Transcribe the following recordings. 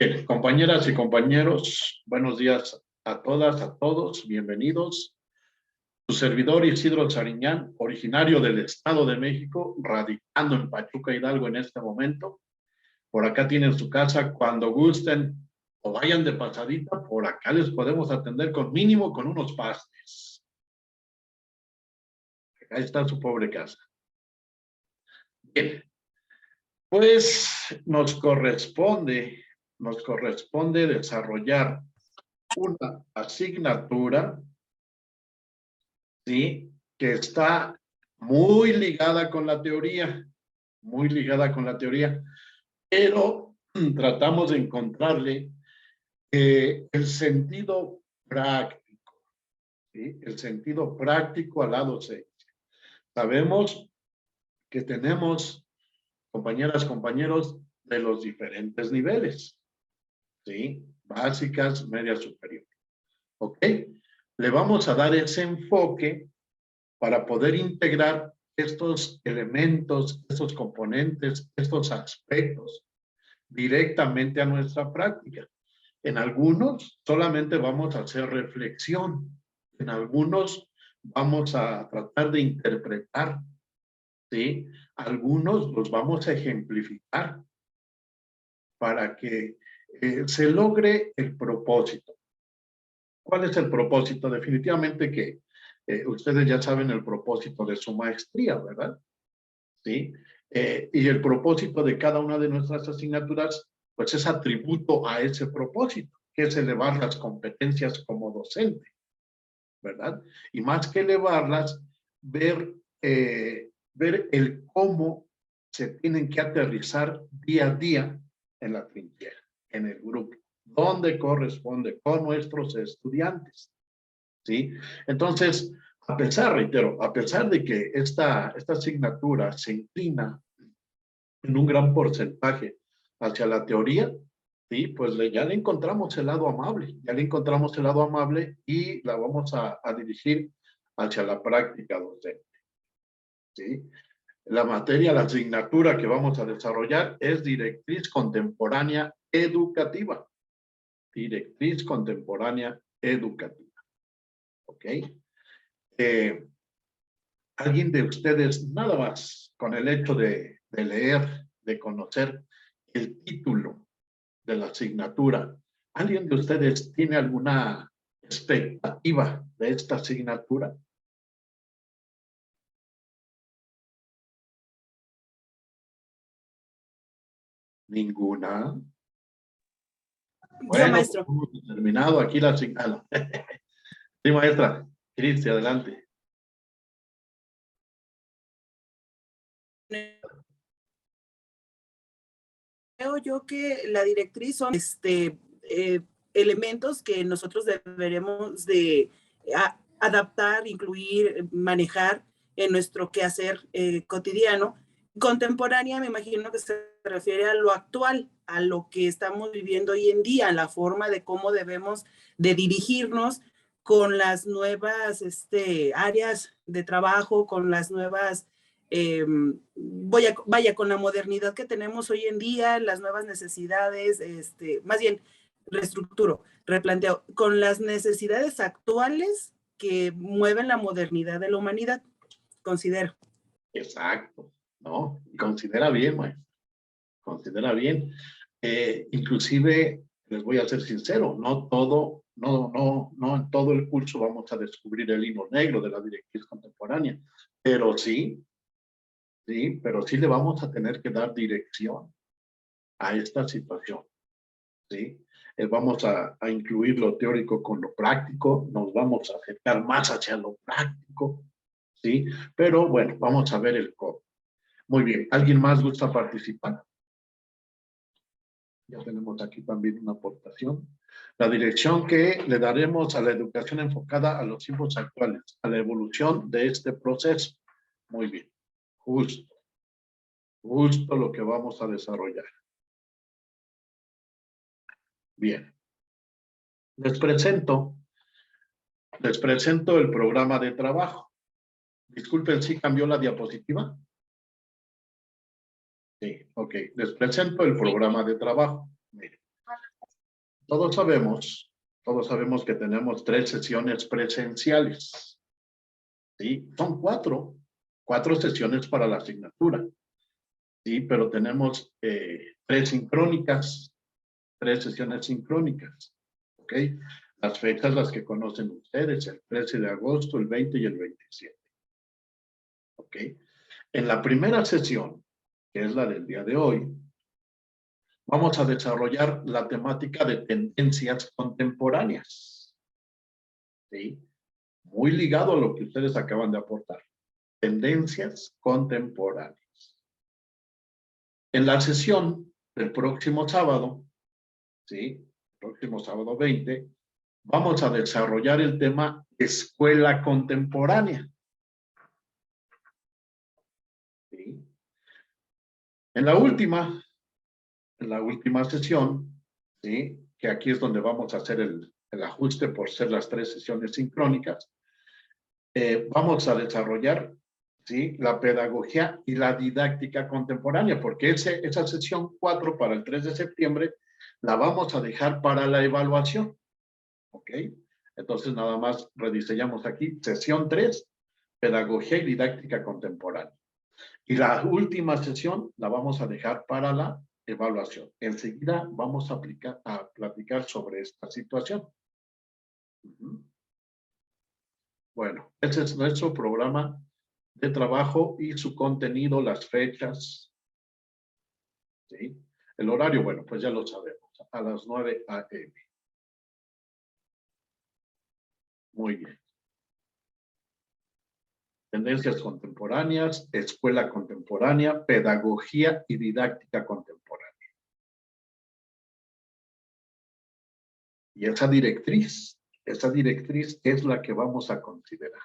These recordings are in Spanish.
Bien, compañeras y compañeros, buenos días a todas, a todos, bienvenidos. Su servidor Isidro Sariñán, originario del Estado de México, radicando en Pachuca, Hidalgo en este momento. Por acá tienen su casa cuando gusten o vayan de pasadita, por acá les podemos atender con mínimo con unos pastes. Acá está su pobre casa. Bien, pues nos corresponde desarrollar una asignatura, ¿sí? Que está muy ligada con la teoría, pero tratamos de encontrarle el sentido práctico, ¿sí? El sentido práctico a la docencia. Sabemos que tenemos compañeras, compañeros de los diferentes niveles, ¿sí? Básicas, media superior. ¿Ok? Le vamos a dar ese enfoque para poder integrar estos elementos, estos componentes, estos aspectos directamente a nuestra práctica. En algunos solamente vamos a hacer reflexión, en algunos vamos a tratar de interpretar, ¿sí? Algunos los vamos a ejemplificar para que se logre el propósito. ¿Cuál es el propósito? Definitivamente que ustedes ya saben el propósito de su maestría, ¿verdad? ¿Sí? Y el propósito de cada una de nuestras asignaturas, pues es atributo a ese propósito, que es elevar las competencias como docente, ¿verdad? Y más que elevarlas, ver el cómo se tienen que aterrizar día a día en la trinchera, en el grupo, donde corresponde con nuestros estudiantes, ¿sí? Entonces, reitero, a pesar de que esta asignatura se inclina en un gran porcentaje hacia la teoría, ¿sí? Pues ya le encontramos el lado amable, y la vamos a dirigir hacia la práctica docente, ¿sí? La asignatura que vamos a desarrollar es Directriz Contemporánea Educativa. Directriz Contemporánea Educativa. ¿Ok? ¿Alguien de ustedes, nada más, con el hecho de leer, de conocer el título de la asignatura, alguien de ustedes tiene alguna expectativa de esta asignatura? Ninguna. Yo, Bueno, maestro. pues hemos terminado aquí la asignatura. Sí, maestra. Cristi, adelante. Creo yo que la directriz son elementos que nosotros deberemos de adaptar, incluir, manejar en nuestro quehacer cotidiano. Contemporánea, me imagino que se refiere a lo actual, a lo que estamos viviendo hoy en día, a la forma de cómo debemos de dirigirnos con las nuevas áreas de trabajo, con las nuevas vaya, con la modernidad que tenemos hoy en día, las nuevas necesidades, más bien reestructuro, replanteo, con las necesidades actuales que mueven la modernidad de la humanidad, considero. Exacto, ¿no? Considera bien, maestro. Considera bien. Inclusive, les voy a ser sincero, no en todo el curso vamos a descubrir el hilo negro de la directriz contemporánea, pero sí le vamos a tener que dar dirección a esta situación, ¿sí? Vamos a incluir lo teórico con lo práctico, nos vamos a acercar más hacia lo práctico, ¿sí? Pero bueno, vamos a ver el cómo. Muy bien, ¿alguien más gusta participar? Ya tenemos aquí también una aportación. La dirección que le daremos a la educación enfocada a los tiempos actuales, a la evolución de este proceso. Muy bien, justo lo que vamos a desarrollar. Bien. Les presento el programa de trabajo. Disculpen, ¿sí cambió la diapositiva? Sí, ok. Les presento el programa de trabajo. Miren, todos sabemos que tenemos 3 sesiones presenciales. ¿Sí? Son 4 sesiones para la asignatura. Sí, pero tenemos 3 sincrónicas, 3 sesiones sincrónicas. ¿Ok? Las fechas las que conocen ustedes, el 13 de agosto, el 20 y el 27. ¿Ok? En la primera sesión, que es la del día de hoy, vamos a desarrollar la temática de tendencias contemporáneas. ¿Sí? Muy ligado a lo que ustedes acaban de aportar. Tendencias contemporáneas. En la sesión del próximo sábado, ¿sí? Próximo sábado 20, vamos a desarrollar el tema escuela contemporánea. ¿Sí? En la última sesión, ¿sí? Que aquí es donde vamos a hacer el ajuste por ser las 3 sesiones sincrónicas, vamos a desarrollar, ¿sí? La pedagogía y la didáctica contemporánea, porque esa sesión 4 para el 3 de septiembre la vamos a dejar para la evaluación. ¿Ok? Entonces nada más rediseñamos aquí, sesión 3, pedagogía y didáctica contemporánea. Y la última sesión la vamos a dejar para la evaluación. Enseguida vamos a platicar sobre esta situación. Bueno, ese es nuestro programa de trabajo y su contenido, las fechas. ¿Sí? El horario, bueno, pues ya lo sabemos, a las 9 a.m. Muy bien. Tendencias contemporáneas, escuela contemporánea, pedagogía y didáctica contemporánea. Y esa directriz es la que vamos a considerar.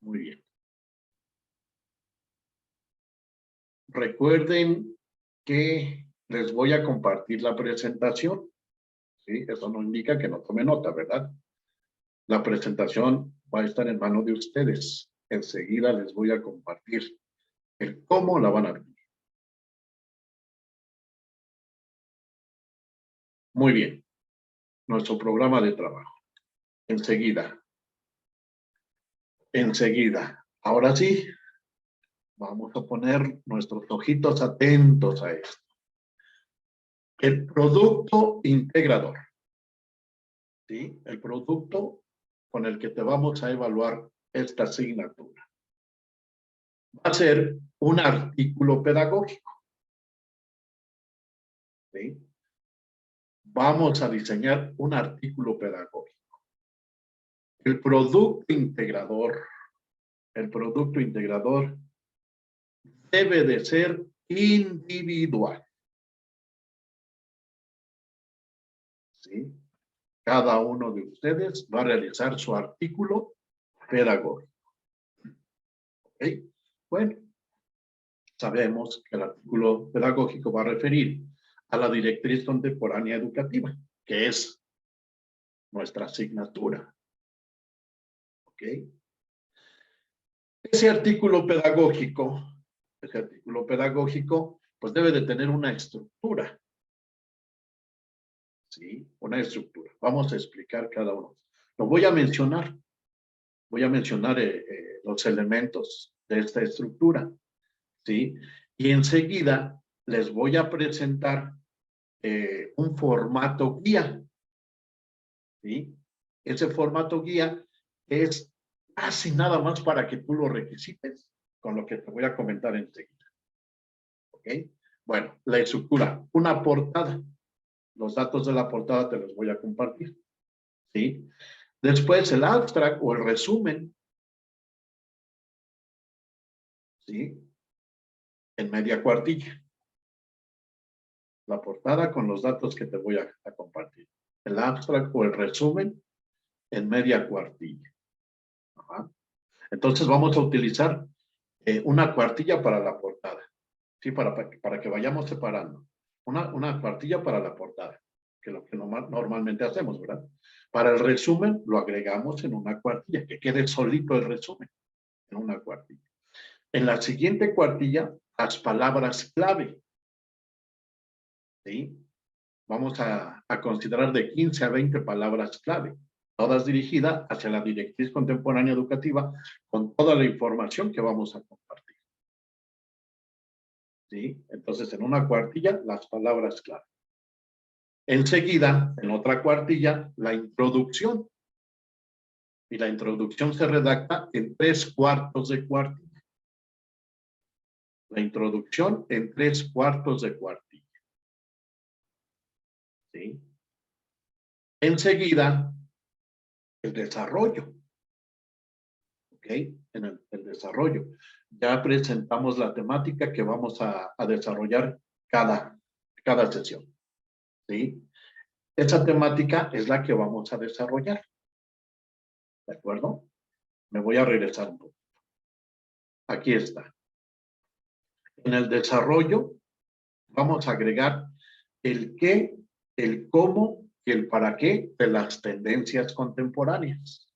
Muy bien. Recuerden que les voy a compartir la presentación. ¿Sí? Eso no indica que no tome nota, ¿verdad? La presentación va a estar en manos de ustedes. Enseguida les voy a compartir el cómo la van a ver. Muy bien. Nuestro programa de trabajo. Enseguida. Ahora sí, vamos a poner nuestros ojitos atentos a esto. El producto integrador. ¿Sí? El producto con el que te vamos a evaluar esta asignatura. Va a ser un artículo pedagógico. ¿Sí? Vamos a diseñar un artículo pedagógico. El producto integrador debe de ser individual. ¿Sí? Cada uno de ustedes va a realizar su artículo pedagógico. ¿Ok? Bueno, sabemos que el artículo pedagógico va a referir a la directriz contemporánea educativa, que es nuestra asignatura. ¿Ok? Ese artículo pedagógico, pues debe de tener una estructura. ¿Sí? Una estructura. Vamos a explicar cada uno. Lo voy a mencionar. Voy a mencionar los elementos de esta estructura. ¿Sí? Y enseguida les voy a presentar un formato guía. ¿Sí? Ese formato guía es casi nada más para que tú lo requisites con lo que te voy a comentar enseguida. ¿Ok? Bueno, la estructura, una portada. Los datos de la portada te los voy a compartir. ¿Sí? Después el abstract o el resumen. ¿Sí? En media cuartilla. La portada con los datos que te voy a compartir. El abstract o el resumen en media cuartilla. Ajá. Entonces vamos a utilizar una cuartilla para la portada. ¿Sí? Para que vayamos separando. Una cuartilla para la portada, que es lo que normalmente hacemos, ¿verdad? Para el resumen lo agregamos en una cuartilla, que quede solito el resumen en una cuartilla. En la siguiente cuartilla, las palabras clave. ¿sí? Vamos a considerar de 15 a 20 palabras clave, todas dirigidas hacia la directriz contemporánea educativa con toda la información que vamos a compartir. ¿Sí? Entonces, en una cuartilla, las palabras clave. Enseguida, en otra cuartilla, la introducción. Y la introducción se redacta en 3/4 de cuartilla. La introducción en 3/4 de cuartilla. ¿Sí? Enseguida, el desarrollo. ¿Ok? En el desarrollo. Ya presentamos la temática que vamos a desarrollar cada sesión. ¿Sí? Esa temática es la que vamos a desarrollar. ¿De acuerdo? Me voy a regresar un poco. Aquí está. En el desarrollo vamos a agregar el qué, el cómo y el para qué de las tendencias contemporáneas.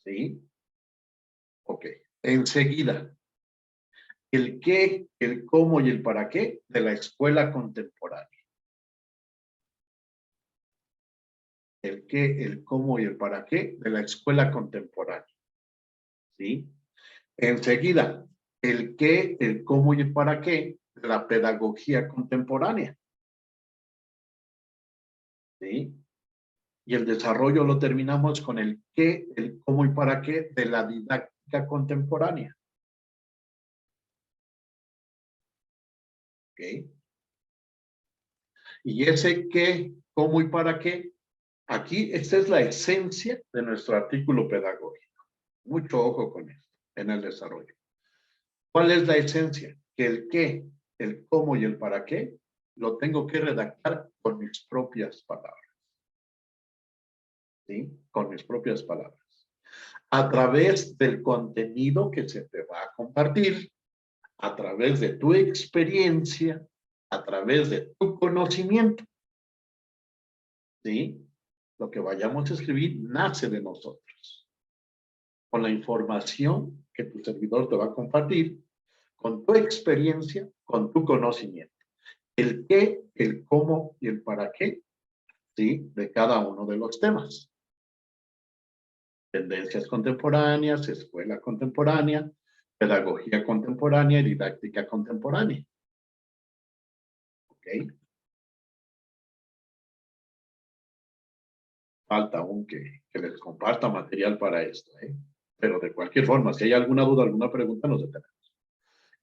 ¿Sí? Ok. Enseguida, el qué, el cómo y el para qué de la escuela contemporánea. El qué, el cómo y el para qué de la escuela contemporánea. ¿Sí? Enseguida, el qué, el cómo y el para qué de la pedagogía contemporánea. ¿Sí? Y el desarrollo lo terminamos con el qué, el cómo y para qué de la didáctica contemporánea. ¿Ok? Y ese qué, cómo y para qué, aquí esta es la esencia de nuestro artículo pedagógico. Mucho ojo con esto en el desarrollo. ¿Cuál es la esencia? Que el qué, el cómo y el para qué lo tengo que redactar con mis propias palabras. ¿Sí? Con mis propias palabras. A través del contenido que se te va a compartir, a través de tu experiencia, a través de tu conocimiento. ¿Sí? Lo que vayamos a escribir nace de nosotros. Con la información que tu servidor te va a compartir, con tu experiencia, con tu conocimiento. El qué, el cómo y el para qué, ¿sí? De cada uno de los temas. Tendencias contemporáneas, escuela contemporánea, pedagogía contemporánea y didáctica contemporánea. ¿Ok? Falta aún que les comparta material para esto, ¿eh? Pero de cualquier forma, si hay alguna duda, alguna pregunta, nos detenemos.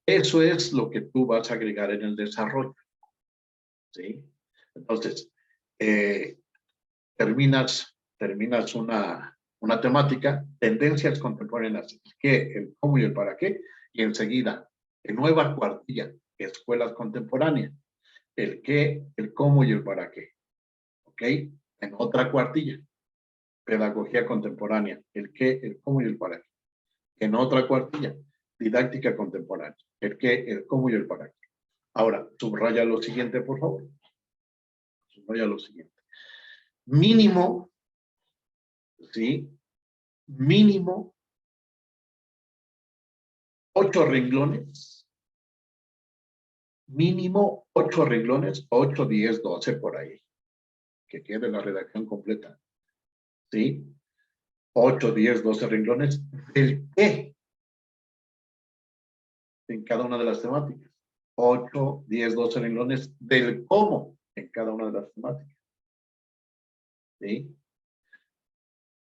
Eso es lo que tú vas a agregar en el desarrollo. ¿Sí? Entonces, terminas una temática, tendencias contemporáneas, qué, el cómo y el para qué, y enseguida, en nueva cuartilla, escuelas contemporáneas, el qué, el cómo y el para qué. ¿Ok? En otra cuartilla, pedagogía contemporánea, el qué, el cómo y el para qué. En otra cuartilla, didáctica contemporánea, el qué, el cómo y el para qué. Ahora, subraya lo siguiente, por favor. Subraya lo siguiente. Mínimo, ¿sí? Mínimo 8 renglones. Mínimo 8 renglones, 8, 10, 12 por ahí. Que quede la redacción completa. ¿Sí? 8, 10, 12 renglones del qué en cada una de las temáticas. 8, 10, 12 renglones del cómo en cada una de las temáticas. ¿Sí?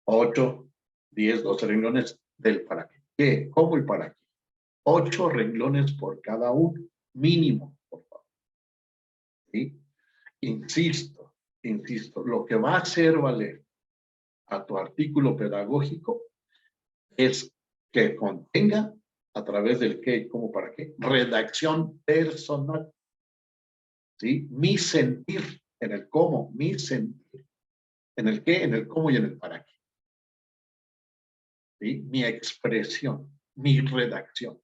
8, 10, 12 renglones del para qué. ¿Qué? ¿Cómo y para qué? 8 renglones por cada uno, mínimo, por favor. ¿Sí? Insisto, lo que va a hacer valer a tu artículo pedagógico es que contenga, a través del qué, cómo, para qué, redacción personal. ¿Sí? Mi sentir en el cómo, mi sentir en el qué, en el cómo y en el para qué. ¿Sí? Mi expresión, mi redacción.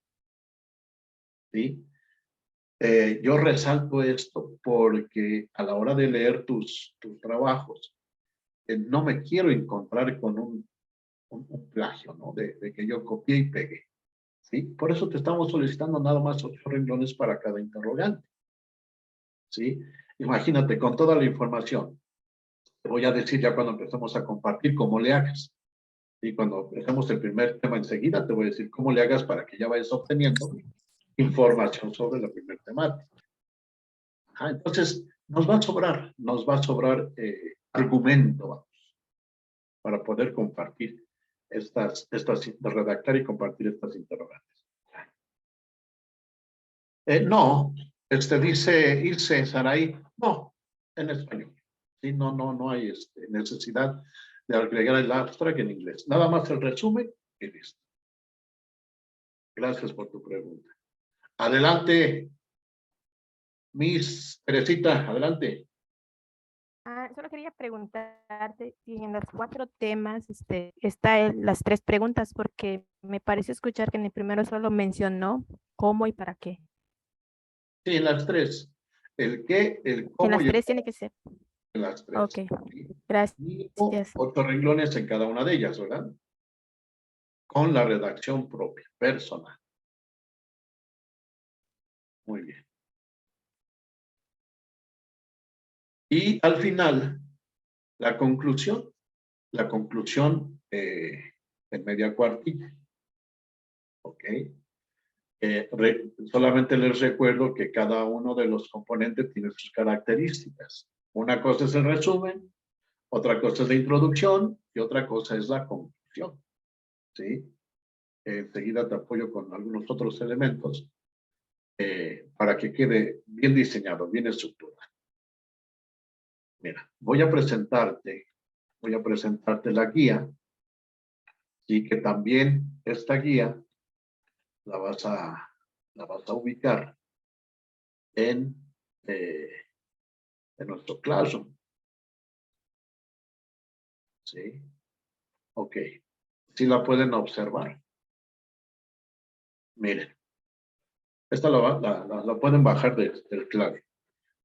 ¿Sí? Yo resalto esto porque a la hora de leer tus trabajos, no me quiero encontrar con un plagio, ¿no? De que yo copié y pegué. ¿Sí? Por eso te estamos solicitando nada más 8 renglones para cada interrogante. ¿sí? Imagínate, con toda la información, te voy a decir ya cuando empecemos a compartir cómo le hagas. Y cuando empecemos el primer tema enseguida, te voy a decir cómo le hagas para que ya vayas obteniendo información sobre la primera temática. Ajá, entonces, nos va a sobrar argumento, vamos, para poder compartir redactar y compartir estas interrogantes. No, dice Ilse Saray, no, en español. Sí, no hay necesidad de agregar el abstract en inglés. Nada más el resumen y listo. Gracias por tu pregunta. Adelante, Miss Teresita, adelante. Solo quería preguntarte si en los 4 temas están las 3 preguntas, porque me parece escuchar que en el primero solo mencionó cómo y para qué. Sí, en las 3. El qué, el cómo. En las y el 3 tiene que ser. En las 3. Ok, gracias. Y 8 renglones en cada una de ellas, ¿verdad? Con la redacción propia, personal. Muy bien. Y al final, la conclusión en media cuartilla. ¿Ok? Solamente les recuerdo que cada uno de los componentes tiene sus características. Una cosa es el resumen, otra cosa es la introducción y otra cosa es la conclusión. ¿Sí? Enseguida te apoyo con algunos otros elementos para que quede bien diseñado, bien estructurado. Mira, voy a presentarte la guía y que también esta guía la vas a ubicar en nuestro Classroom. ¿Sí? Ok. Sí la pueden observar. Miren. Esta la pueden bajar del Classroom.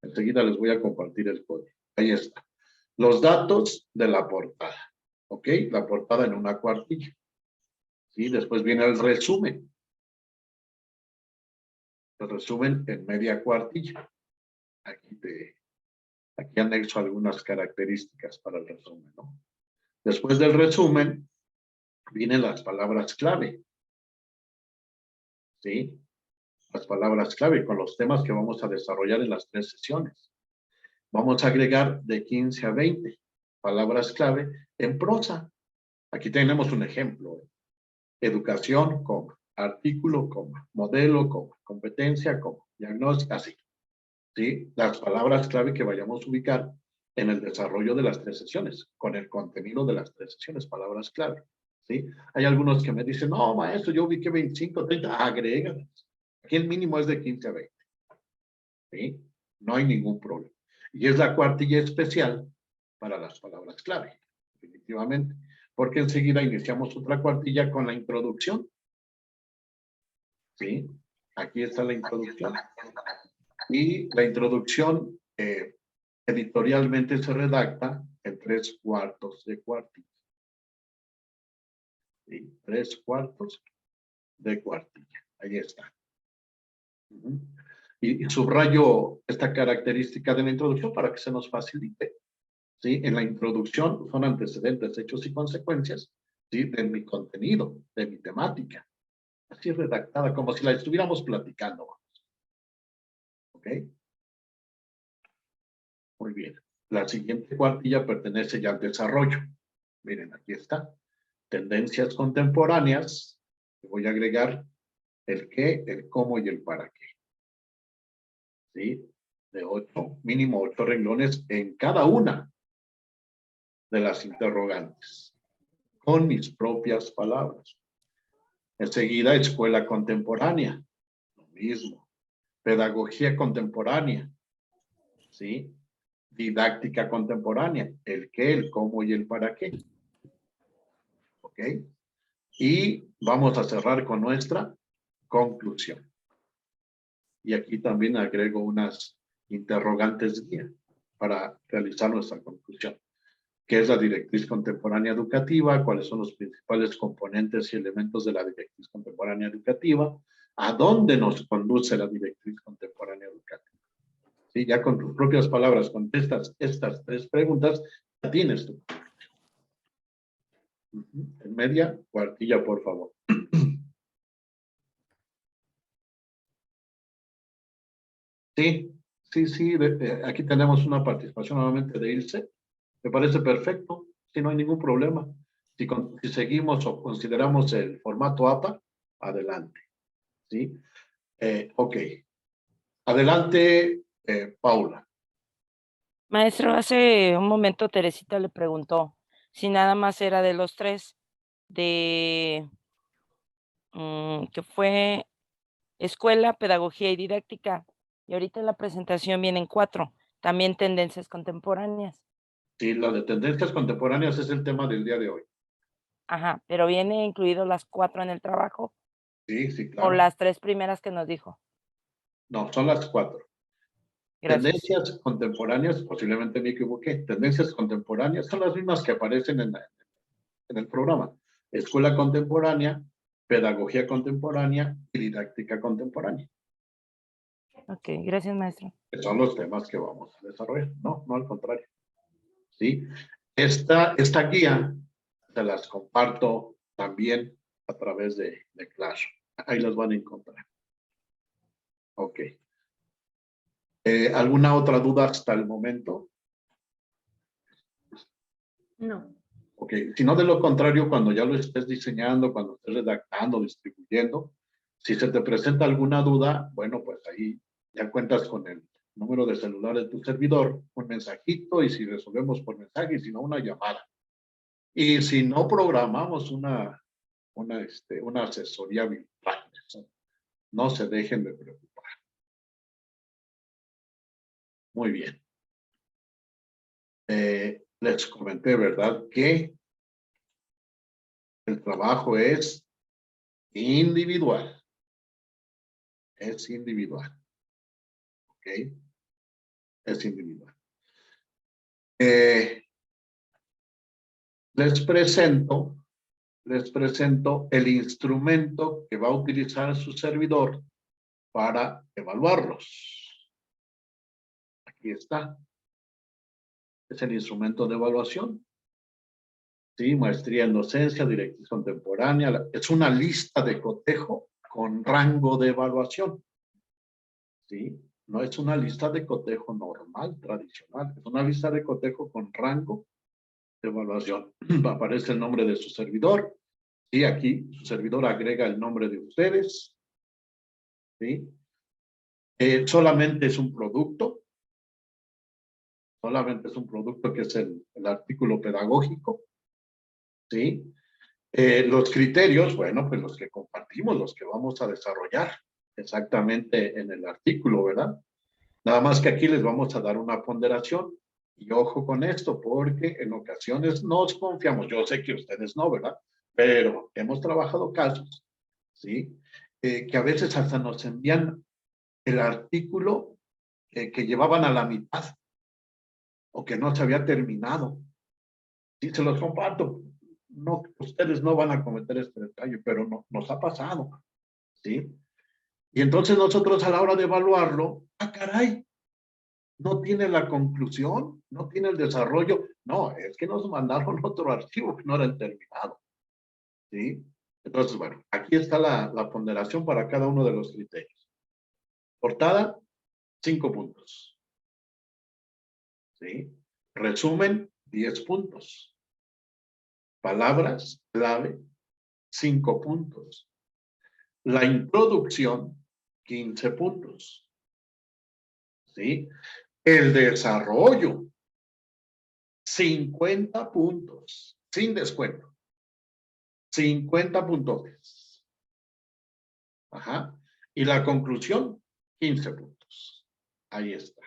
Enseguida les voy a compartir el código. Ahí está. Los datos de la portada. ¿Ok? La portada en una cuartilla. ¿Sí? Después viene el resumen. El resumen en media cuartilla. Aquí anexo algunas características para el resumen, ¿no? Después del resumen, vienen las palabras clave. ¿Sí? Las palabras clave con los temas que vamos a desarrollar en las 3 sesiones. Vamos a agregar de 15 a 20 palabras clave en prosa. Aquí tenemos un ejemplo. Educación, coma, artículo, coma, modelo, coma, competencia, coma, diagnóstico, así. ¿Sí? Las palabras clave que vayamos a ubicar en el desarrollo de las 3 sesiones, con el contenido de las 3 sesiones, palabras clave. ¿Sí? Hay algunos que me dicen, no, maestro, yo ubiqué 25, 30, agrégalas. Aquí el mínimo es de 15 a 20. ¿Sí? No hay ningún problema. Y es la cuartilla especial para las palabras clave, definitivamente. Porque enseguida iniciamos otra cuartilla con la introducción. ¿Sí? Aquí está la introducción. Y la introducción editorialmente se redacta en 3/4 de cuartilla. ¿Sí? 3/4 de cuartilla. Ahí está. Y subrayo esta característica de la introducción para que se nos facilite. ¿Sí? En la introducción son antecedentes, hechos y consecuencias, ¿sí? De mi contenido, de mi temática. Así redactada, como si la estuviéramos platicando. ¿Ok? Muy bien. La siguiente cuartilla pertenece ya al desarrollo. Miren, aquí está. Tendencias contemporáneas. Voy a agregar el qué, el cómo y el para qué. ¿Sí? De 8, mínimo 8 renglones en cada una de las interrogantes. Con mis propias palabras. Enseguida, escuela contemporánea. Lo mismo. Pedagogía contemporánea. ¿Sí? Didáctica contemporánea. El qué, el cómo y el para qué. ¿Ok? Y vamos a cerrar con nuestra conclusión. Y aquí también agrego unas interrogantes guía para realizar nuestra conclusión. ¿Qué es la directriz contemporánea educativa? ¿Cuáles son los principales componentes y elementos de la directriz contemporánea educativa? ¿A dónde nos conduce la directriz contemporánea educativa? ¿sí? Ya con tus propias palabras contestas estas 3 preguntas, ya tienes tu. En media cuartilla, por favor. Sí, sí, aquí tenemos una participación nuevamente de Ilse. Me parece perfecto, si no hay ningún problema. Si seguimos o consideramos el formato APA, adelante. ¿Sí? Ok. Adelante, Paula. Maestro, hace un momento Teresita le preguntó si nada más era de los 3, que fue escuela, pedagogía y didáctica, y ahorita en la presentación vienen 4, también tendencias contemporáneas. Sí, la de tendencias contemporáneas es el tema del día de hoy. Ajá, pero viene incluido las 4 en el trabajo, Sí, o claro. las 3 primeras que nos dijo. No, son las 4. Gracias. Tendencias contemporáneas, posiblemente me equivoqué. Tendencias contemporáneas son las mismas que aparecen en el programa. Escuela contemporánea, pedagogía contemporánea y didáctica contemporánea. Ok, gracias, maestro. Que son los temas que vamos a desarrollar. No, no al contrario. ¿Sí? Esta guía se las comparto también a través de Clash. Ahí las van a encontrar. Ok. ¿Alguna otra duda hasta el momento? No. Ok, si no, de lo contrario, cuando ya lo estés diseñando, cuando estés redactando, distribuyendo, si se te presenta alguna duda, bueno, pues ahí ya cuentas con el número de celular de tu servidor, un mensajito, y si resolvemos por mensaje, y si no, una llamada. Y si no, programamos una asesoría virtual. No se dejen de preocupar. Muy bien. Les comenté, ¿verdad? Que el trabajo es individual. Es individual. ¿Ok? Es individual. Les presento el instrumento que va a utilizar su servidor para evaluarlos. Aquí está. Es el instrumento de evaluación. Sí, maestría en docencia, directriz contemporánea. Es una lista de cotejo con rango de evaluación. ¿Sí? No es una lista de cotejo normal, tradicional. Es una lista de cotejo con rango de evaluación. Aparece el nombre de su servidor. Y aquí su servidor agrega el nombre de ustedes. ¿Sí? Solamente es un producto. Solamente es un producto que es el artículo pedagógico. ¿Sí? Los criterios, bueno, pues los que compartimos, los que vamos a desarrollar exactamente en el artículo, ¿verdad? Nada más que aquí les vamos a dar una ponderación. Y ojo con esto, porque en ocasiones nos confiamos. Yo sé que ustedes no, ¿verdad? Pero hemos trabajado casos, ¿sí? Que a veces hasta nos envían el artículo que llevaban a la mitad o que no se había terminado. Sí, se los comparto. No, ustedes no van a cometer este detalle, pero no, nos ha pasado, ¿sí? Y entonces nosotros a la hora de evaluarlo, caray, no tiene la conclusión, no tiene el desarrollo. No, es que nos mandaron otro archivo que no era el terminado, ¿sí? Entonces, bueno, aquí está la ponderación para cada uno de los criterios. Portada, 5 puntos, ¿sí? Resumen, 10 puntos. Palabras clave, 5 puntos. La introducción, 15 puntos. ¿Sí? El desarrollo, 50 puntos, sin descuento. 50 puntos. Ajá. Y la conclusión, 15 puntos. Ahí está.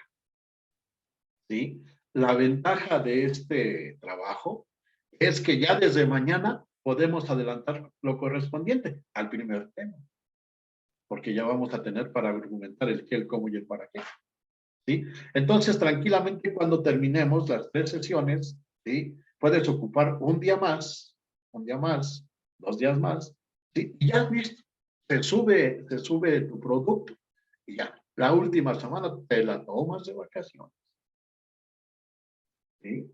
¿Sí? La ventaja de este trabajo es que ya desde mañana podemos adelantar lo correspondiente al primer tema. Porque ya vamos a tener para argumentar el qué, el cómo y el para qué. ¿Sí? Entonces, tranquilamente, cuando terminemos las 3 sesiones, ¿sí? Puedes ocupar un día más, 2 días más, ¿sí? Y ya listo. Se sube tu producto y ya, La última semana te la tomas de vacaciones. ¿Sí?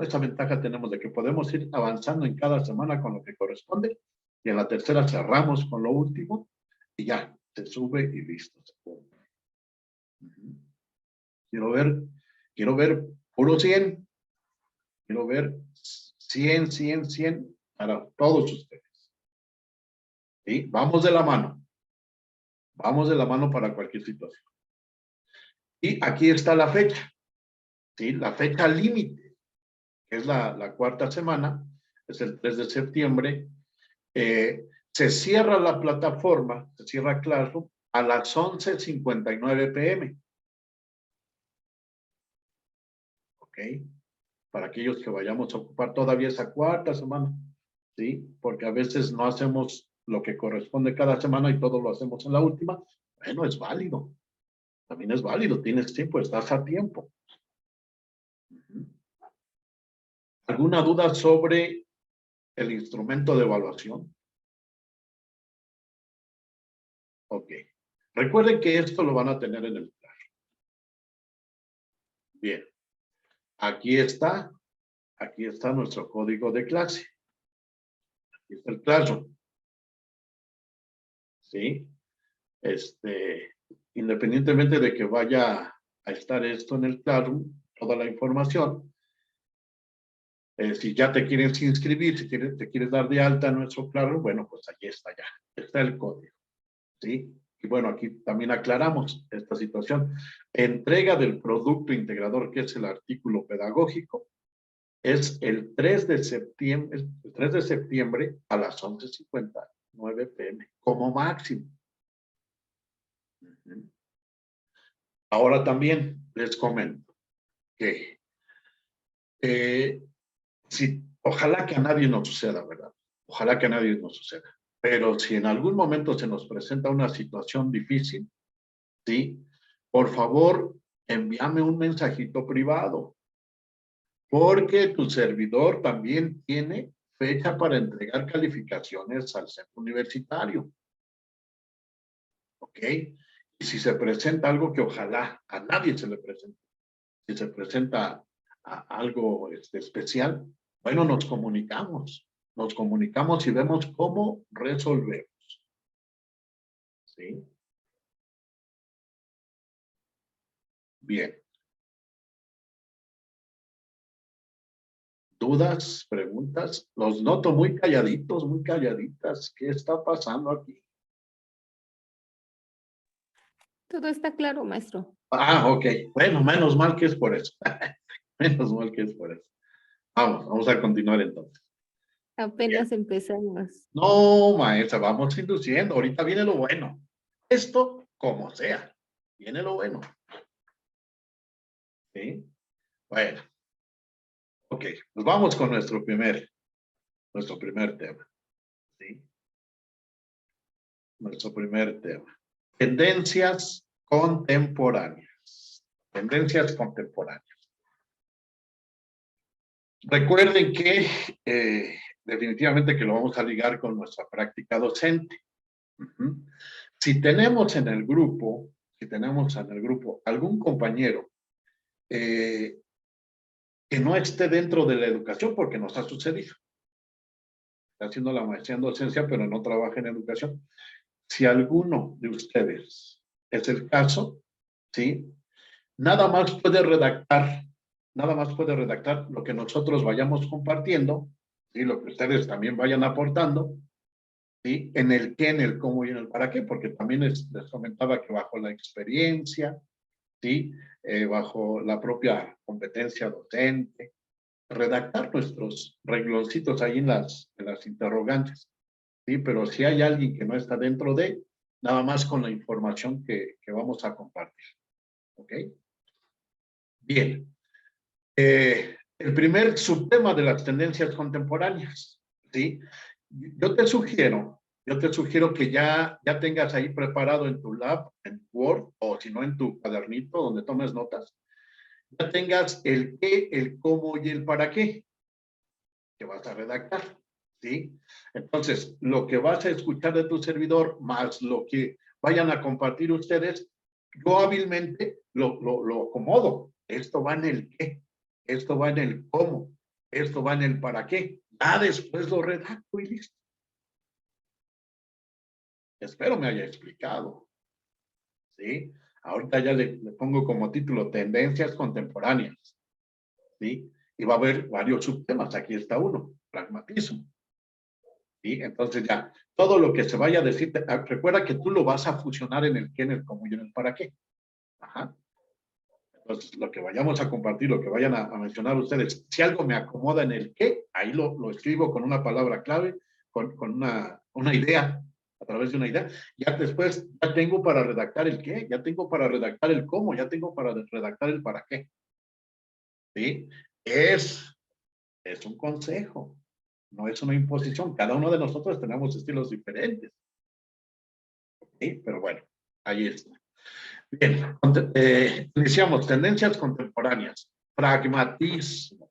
Esta ventaja tenemos de que podemos ir avanzando en cada semana con lo que corresponde y en la tercera cerramos con lo último y ya, se sube y listo. Quiero ver puro 100. Quiero ver 100 para todos ustedes. ¿Sí? Vamos de la mano. Vamos de la mano para cualquier situación. Y aquí está la fecha. ¿Sí? La fecha límite, que es la cuarta semana, es el 3 de septiembre. Se cierra la plataforma, se cierra Classroom a las 11:59 p.m. ¿Ok? Para aquellos que vayamos a ocupar todavía esa cuarta semana, ¿sí? Porque a veces no hacemos lo que corresponde cada semana y todo lo hacemos en la última. Bueno, es válido. También es válido, tienes tiempo, estás a tiempo. ¿Alguna duda sobre el instrumento de evaluación? Ok. Recuerden que esto lo van a tener en el plan. Bien. Aquí está nuestro código de clase. Aquí está el Classroom. ¿Sí? Independientemente de que vaya a estar esto en el Classroom, toda la información, si ya te quieres inscribir, si te quieres dar de alta en nuestro Classroom, bueno, pues aquí está ya, está el código, ¿sí? Y bueno, aquí también aclaramos esta situación. Entrega del producto integrador, que es el artículo pedagógico, es el 3 de septiembre a las 11:59 p.m. como máximo. Ahora también les comento que ojalá que a nadie nos suceda, ¿verdad? Ojalá que a nadie nos suceda. Pero si en algún momento se nos presenta una situación difícil, ¿sí? Por favor, envíame un mensajito privado, porque tu servidor también tiene fecha para entregar calificaciones al centro universitario. ¿Ok? Y si se presenta algo que ojalá a nadie se le presente, si se presenta algo especial, bueno, nos comunicamos y vemos cómo resolvemos. ¿Sí? Bien. ¿Dudas, preguntas? Los noto muy calladitos, muy calladitas. ¿Qué está pasando aquí? Todo está claro, maestro. Ah, ok. Bueno, menos mal que es por eso. Menos mal que es por eso. Vamos a continuar entonces. Apenas empezamos. No, maestra, vamos induciendo. Ahorita viene lo bueno. Esto, como sea, viene lo bueno. ¿Sí? Bueno. Ok, pues vamos con nuestro primer tema. ¿Sí? Nuestro primer tema. Tendencias contemporáneas. Tendencias contemporáneas. Recuerden que definitivamente que lo vamos a ligar con nuestra práctica docente. Si tenemos en el grupo algún compañero que no esté dentro de la educación, porque nos ha sucedido, está haciendo la maestría en docencia, pero no trabaja en educación. Si alguno de ustedes es el caso, ¿sí? Nada más puede redactar lo que nosotros vayamos compartiendo, ¿sí? Lo que ustedes también vayan aportando, ¿sí? En el qué, en el cómo y en el para qué, porque también les comentaba que bajo la experiencia, ¿sí? Bajo la propia competencia docente, redactar nuestros rengloncitos ahí en las interrogantes, ¿sí? Pero si hay alguien que no está dentro de, nada más con la información que vamos a compartir, ¿ok? Bien. El primer subtema de las tendencias contemporáneas, ¿sí? Yo te sugiero que ya tengas ahí preparado en tu lab, en Word, o si no en tu cuadernito donde tomes notas, ya tengas el qué, el cómo y el para qué que vas a redactar, ¿sí? Entonces, lo que vas a escuchar de tu servidor, más lo que vayan a compartir ustedes, yo hábilmente lo acomodo. Esto va en el qué, esto va en el cómo, esto va en el para qué. Ya después lo redacto y listo. Espero me haya explicado. ¿Sí? Ahorita ya le pongo como título tendencias contemporáneas. ¿Sí? Y va a haber varios subtemas. Aquí está uno, pragmatismo. ¿Sí? Entonces ya, todo lo que se vaya a decir, recuerda que tú lo vas a fusionar en el qué, en el cómo y en el para qué. Ajá. Entonces, lo que vayamos a compartir, lo que vayan a mencionar ustedes, si algo me acomoda en el qué, ahí lo escribo con una palabra clave, con una idea, a través de una idea. Ya después, ya tengo para redactar el qué, ya tengo para redactar el cómo, ya tengo para redactar el para qué. ¿Sí? Es un consejo, no es una imposición. Cada uno de nosotros tenemos estilos diferentes. ¿Sí? Pero bueno, ahí está. Bien, iniciamos tendencias contemporáneas. Pragmatismo.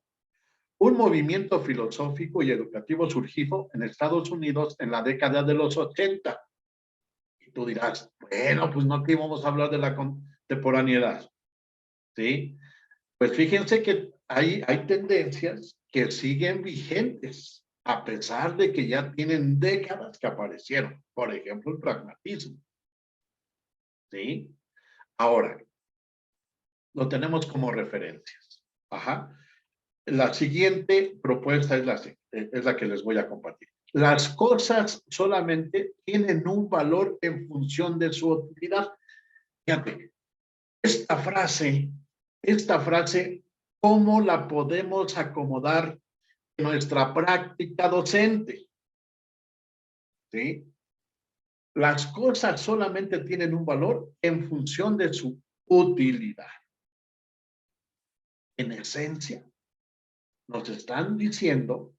Un movimiento filosófico y educativo surgido en Estados Unidos en la década de los 80. Y tú dirás, bueno, pues no que íbamos a hablar de la contemporaneidad. ¿Sí? Pues fíjense que hay tendencias que siguen vigentes, a pesar de que ya tienen décadas que aparecieron. Por ejemplo, el pragmatismo. ¿Sí? Ahora, lo tenemos como referencias. Ajá. La siguiente propuesta es la que les voy a compartir. Las cosas solamente tienen un valor en función de su utilidad. Fíjate, esta frase, ¿cómo la podemos acomodar en nuestra práctica docente? ¿Sí? Las cosas solamente tienen un valor en función de su utilidad. En esencia, nos están diciendo,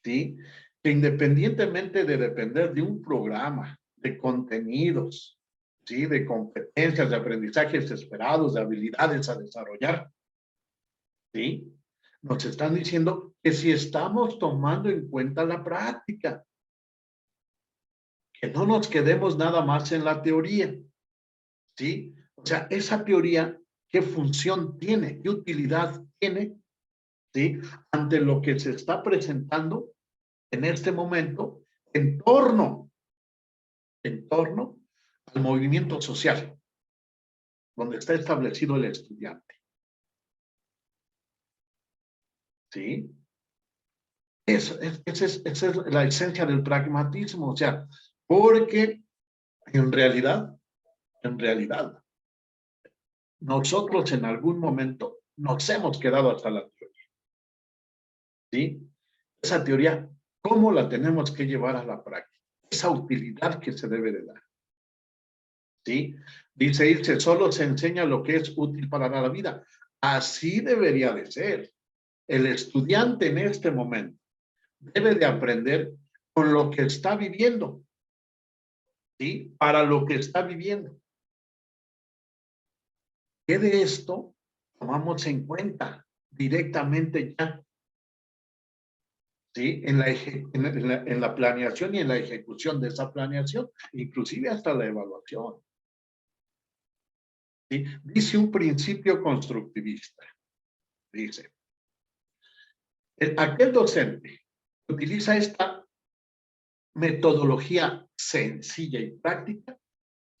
¿sí?, que independientemente de depender de un programa, de contenidos, ¿sí?, de competencias, de aprendizajes esperados, de habilidades a desarrollar, ¿sí?, nos están diciendo que si estamos tomando en cuenta la práctica, que no nos quedemos nada más en la teoría, ¿sí? O sea, esa teoría, ¿qué función tiene? ¿Qué utilidad tiene? ¿Sí? Ante lo que se está presentando en este momento en torno al movimiento social donde está establecido el estudiante. ¿Sí? Esa es la esencia del pragmatismo, o sea, porque en realidad, nosotros en algún momento nos hemos quedado hasta la teoría. ¿Sí? Esa teoría, ¿cómo la tenemos que llevar a la práctica? Esa utilidad que se debe de dar. ¿Sí? Dice Ilse, solo se enseña lo que es útil para la vida. Así debería de ser. El estudiante en este momento debe de aprender con lo que está viviendo. ¿Sí? Para lo que está viviendo. ¿Qué de esto tomamos en cuenta directamente ya? ¿Sí? En la planeación y en la ejecución de esa planeación, inclusive hasta la evaluación. ¿Sí? Dice un principio constructivista. Dice, aquel docente que utiliza esta metodología sencilla y práctica,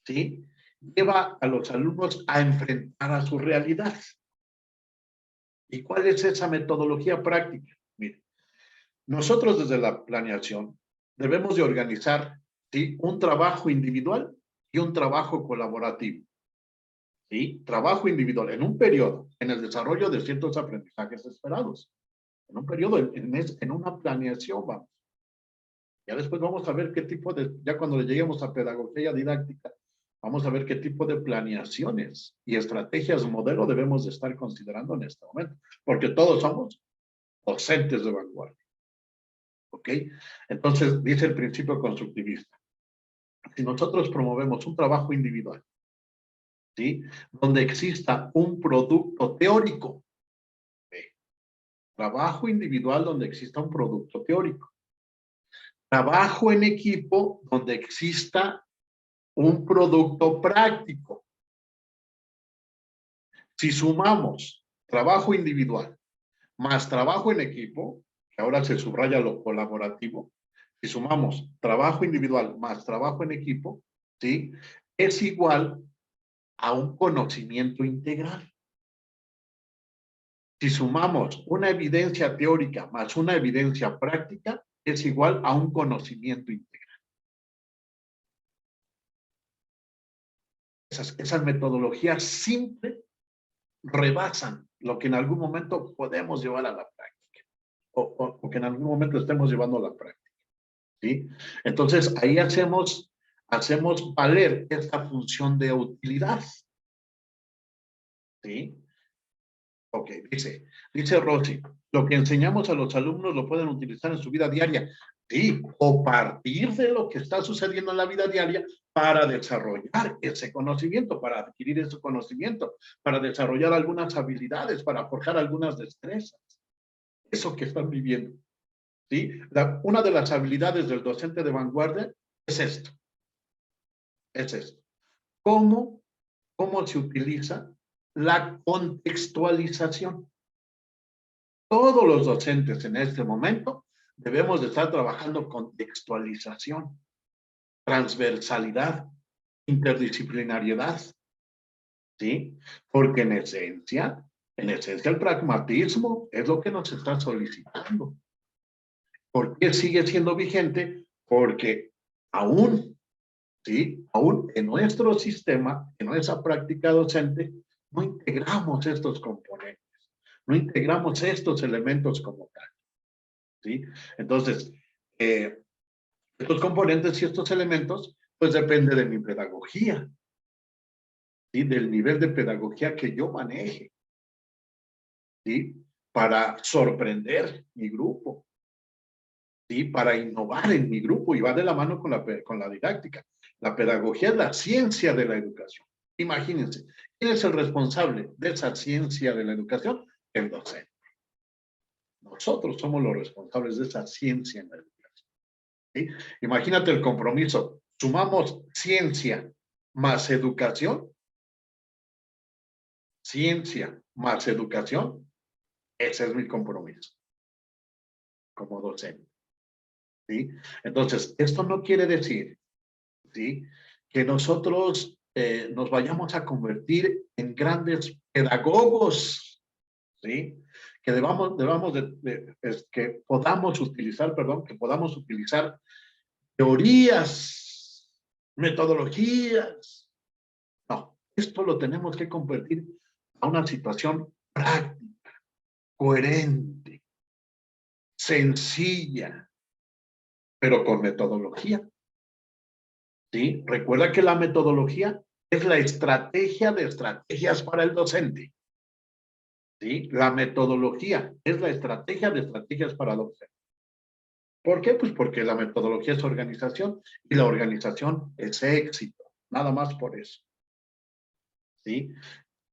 ¿sí?, lleva a los alumnos a enfrentar a su realidad. ¿Y cuál es esa metodología práctica? Mire, nosotros desde la planeación debemos de organizar, ¿sí?, un trabajo individual y un trabajo colaborativo. ¿Sí? Trabajo individual en un periodo, en el desarrollo de ciertos aprendizajes esperados. En un periodo, en una planeación, vamos. Ya después vamos a ver qué tipo de, ya cuando lleguemos a pedagogía didáctica, vamos a ver qué tipo de planeaciones y estrategias modelo debemos de estar considerando en este momento, porque todos somos docentes de vanguardia. ¿Ok? Entonces, dice el principio constructivista, si nosotros promovemos un trabajo individual, ¿sí?, donde exista un producto teórico, trabajo individual donde exista un producto teórico, trabajo en equipo donde exista un producto práctico. Si sumamos trabajo individual más trabajo en equipo, que ahora se subraya lo colaborativo, si sumamos trabajo individual más trabajo en equipo, ¿sí? Es igual a un conocimiento integral. Si sumamos una evidencia teórica más una evidencia práctica, es igual a un conocimiento integral. Esas metodologías simples rebasan lo que en algún momento podemos llevar a la práctica o que en algún momento estemos llevando a la práctica, ¿sí? Entonces, ahí hacemos valer esta función de utilidad, ¿sí? Ok, dice Rosy, lo que enseñamos a los alumnos lo pueden utilizar en su vida diaria. Sí, o partir de lo que está sucediendo en la vida diaria para desarrollar ese conocimiento, para adquirir ese conocimiento, para desarrollar algunas habilidades, para forjar algunas destrezas. Eso que están viviendo. ¿Sí? Una de las habilidades del docente de vanguardia es esto. Es esto. ¿Cómo se utiliza la contextualización? Todos los docentes en este momento debemos de estar trabajando contextualización, transversalidad, interdisciplinariedad, ¿sí? Porque en esencia el pragmatismo es lo que nos está solicitando. ¿Por qué sigue siendo vigente? Porque aún, ¿sí? Aún en nuestro sistema, en nuestra práctica docente, no integramos estos componentes, no integramos estos elementos como tal, ¿sí? Entonces, estos componentes y estos elementos, pues depende de mi pedagogía, ¿sí? Del nivel de pedagogía que yo maneje, ¿sí? Para sorprender mi grupo, ¿sí? Para innovar en mi grupo, y va de la mano con la didáctica. La pedagogía es la ciencia de la educación. Imagínense, ¿quién es el responsable de esa ciencia de la educación? El docente. Nosotros somos los responsables de esa ciencia en la educación, ¿sí? Imagínate el compromiso. Sumamos ciencia más educación. Ciencia más educación. Ese es mi compromiso como docente, ¿sí? Entonces, esto no quiere decir, ¿sí?, que nosotros nos vayamos a convertir en grandes pedagogos, ¿sí? Que que podamos utilizar teorías, metodologías. No, esto lo tenemos que convertir a una situación práctica, coherente, sencilla, pero con metodología, ¿sí? Recuerda que la metodología es la estrategia de estrategias para el docente, ¿sí? La metodología es la estrategia de estrategias para el docente. ¿Por qué? Pues porque la metodología es organización y la organización es éxito, nada más por eso, ¿sí?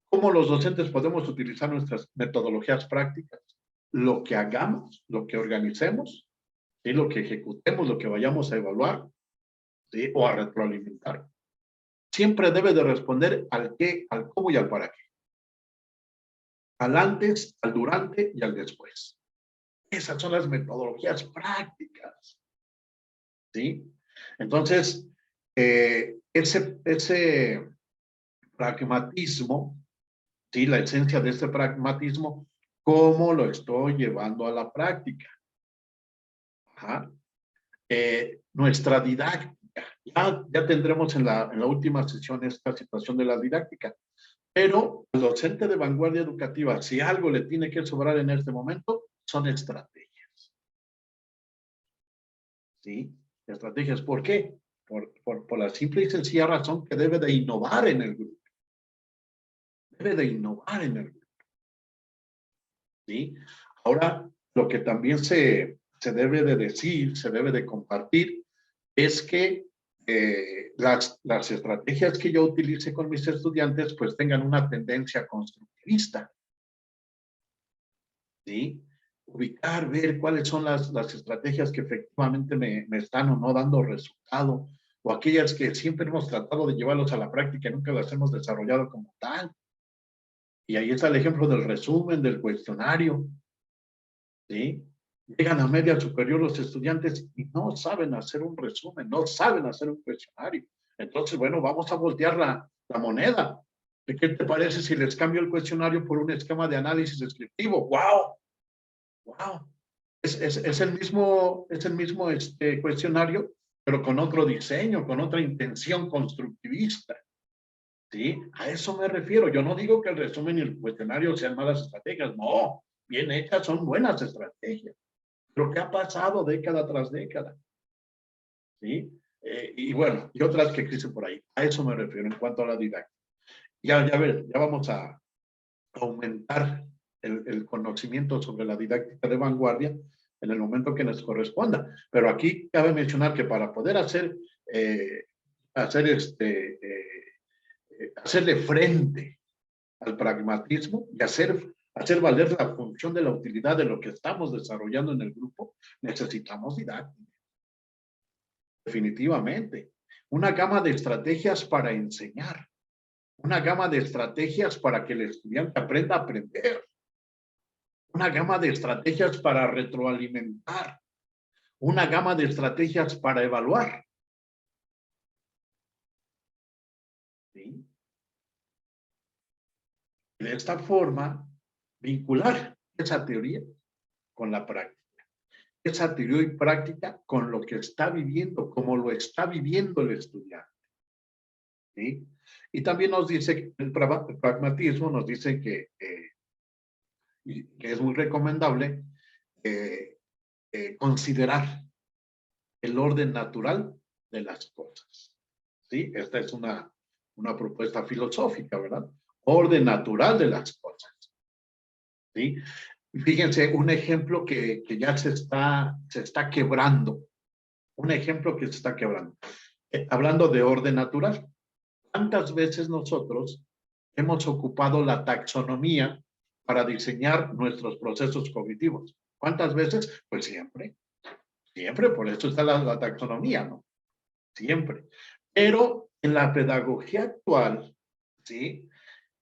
¿Cómo los docentes podemos utilizar nuestras metodologías prácticas? Lo que hagamos, lo que organicemos, ¿sí?, lo que ejecutemos, lo que vayamos a evaluar, ¿sí?, o a retroalimentar, siempre debe de responder al qué, al cómo y al para qué. Al antes, al durante y al después. Esas son las metodologías prácticas, ¿sí? Entonces, ese pragmatismo, ¿sí?, la esencia de este pragmatismo, ¿cómo lo estoy llevando a la práctica? Ajá. Nuestra didáctica, ya tendremos en la última sesión esta situación de la didáctica, pero el docente de vanguardia educativa, si algo le tiene que sobrar en este momento, son estrategias, ¿sí? Estrategias, ¿por qué? Por la simple y sencilla razón que debe de innovar en el grupo. Debe de innovar en el grupo, ¿sí? Ahora, lo que también se debe de decir, se debe de compartir, es que las estrategias que yo utilice con mis estudiantes pues tengan una tendencia constructivista, ¿sí? Ubicar, ver cuáles son las estrategias que efectivamente me están o no dando resultado, o aquellas que siempre hemos tratado de llevarlos a la práctica y nunca las hemos desarrollado como tal. Y ahí está el ejemplo del resumen, del cuestionario. ¿Sí? Llegan a media superior los estudiantes y no saben hacer un resumen, no saben hacer un cuestionario. Entonces, bueno, vamos a voltear la moneda. ¿Qué te parece si les cambio el cuestionario por un esquema de análisis descriptivo? ¡Wow! ¡Wow! Es el mismo cuestionario, pero con otro diseño, con otra intención constructivista. ¿Sí? A eso me refiero. Yo no digo que el resumen y el cuestionario sean malas estrategias. No, bien hechas son buenas estrategias. Pero ¿qué ha pasado década tras década? ¿Sí? Y bueno, y otras que existen por ahí. A eso me refiero en cuanto a la didáctica. Ya vamos a aumentar el conocimiento sobre la didáctica de vanguardia en el momento que nos corresponda. Pero aquí cabe mencionar que para poder hacerle frente al pragmatismo y hacer valer la función de la utilidad de lo que estamos desarrollando en el grupo, necesitamos didáctica. Definitivamente. Una gama de estrategias para enseñar. Una gama de estrategias para que el estudiante aprenda a aprender. Una gama de estrategias para retroalimentar. Una gama de estrategias para evaluar. ¿Sí? De esta forma, vincular esa teoría con la práctica. Esa teoría y práctica con lo que está viviendo, como lo está viviendo el estudiante. ¿Sí? Y también nos dice, el pragmatismo nos dice que es muy recomendable considerar el orden natural de las cosas. ¿Sí? Esta es una propuesta filosófica, ¿verdad? Orden natural de las cosas. ¿Sí? Fíjense, un ejemplo que ya se está quebrando. Un ejemplo que se está quebrando. Hablando de orden natural, ¿cuántas veces nosotros hemos ocupado la taxonomía para diseñar nuestros procesos cognitivos? ¿Cuántas veces? Pues siempre. Siempre, por eso está la taxonomía, ¿no? Siempre. Pero en la pedagogía actual, ¿sí?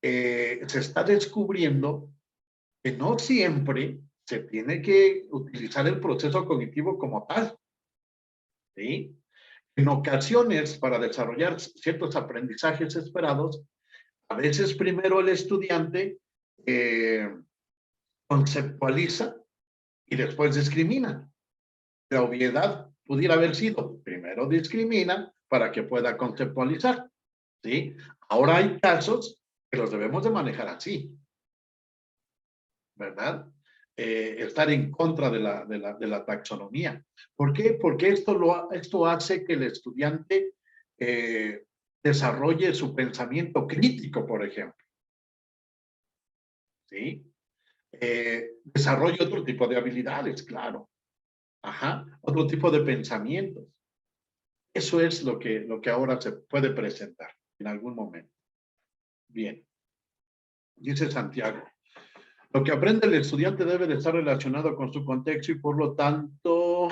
Se está descubriendo que no siempre se tiene que utilizar el proceso cognitivo como tal. ¿Sí? En ocasiones, para desarrollar ciertos aprendizajes esperados, a veces primero el estudiante conceptualiza y después discrimina. La obviedad pudiera haber sido, primero discrimina para que pueda conceptualizar. ¿Sí? Ahora hay casos que los debemos de manejar así. ¿Verdad? Estar en contra de la taxonomía. ¿Por qué? Porque esto hace que el estudiante desarrolle su pensamiento crítico, por ejemplo. ¿Sí? Desarrolle otro tipo de habilidades, claro. Ajá, otro tipo de pensamientos. Eso es lo que ahora se puede presentar en algún momento. Bien. Dice Santiago. Lo que aprende el estudiante debe de estar relacionado con su contexto y por lo tanto,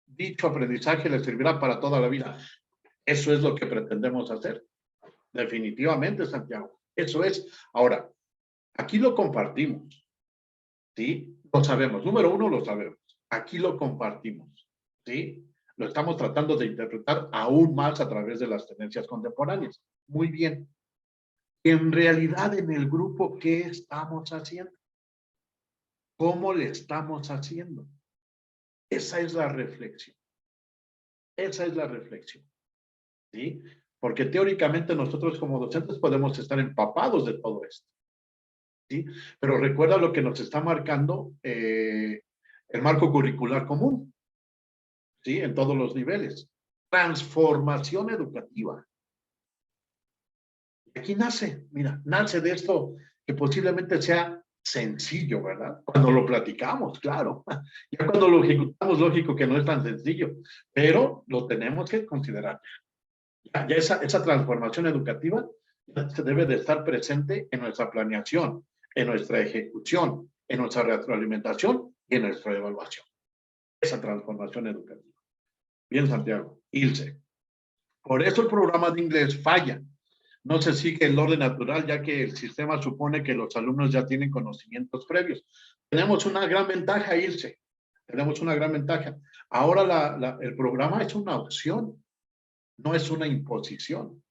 dicho aprendizaje le servirá para toda la vida. Eso es lo que pretendemos hacer. Definitivamente, Santiago. Eso es. Ahora, aquí lo compartimos. ¿Sí? Lo sabemos. Número uno, lo sabemos. Aquí lo compartimos. ¿Sí? Lo estamos tratando de interpretar aún más a través de las tendencias contemporáneas. Muy bien. En realidad, en el grupo, ¿qué estamos haciendo? ¿Cómo le estamos haciendo? Esa es la reflexión. Esa es la reflexión. ¿Sí? Porque teóricamente nosotros como docentes podemos estar empapados de todo esto. ¿Sí? Pero recuerda lo que nos está marcando el marco curricular común. ¿Sí? En todos los niveles. Transformación educativa. Aquí nace, mira, nace de esto que posiblemente sea sencillo, ¿verdad? Cuando lo platicamos, claro. Ya cuando lo ejecutamos, lógico que no es tan sencillo, pero lo tenemos que considerar. Ya esa transformación educativa se debe de estar presente en nuestra planeación, en nuestra ejecución, en nuestra retroalimentación y en nuestra evaluación. Esa transformación educativa. Bien, Santiago. Ilse. Por eso el programa de inglés falla. no se sigue el orden natural, ya que el sistema supone que los alumnos ya tienen conocimientos previos. Tenemos una gran ventaja, Ilse. Tenemos una gran ventaja. Ahora el programa es una opción, no es una imposición.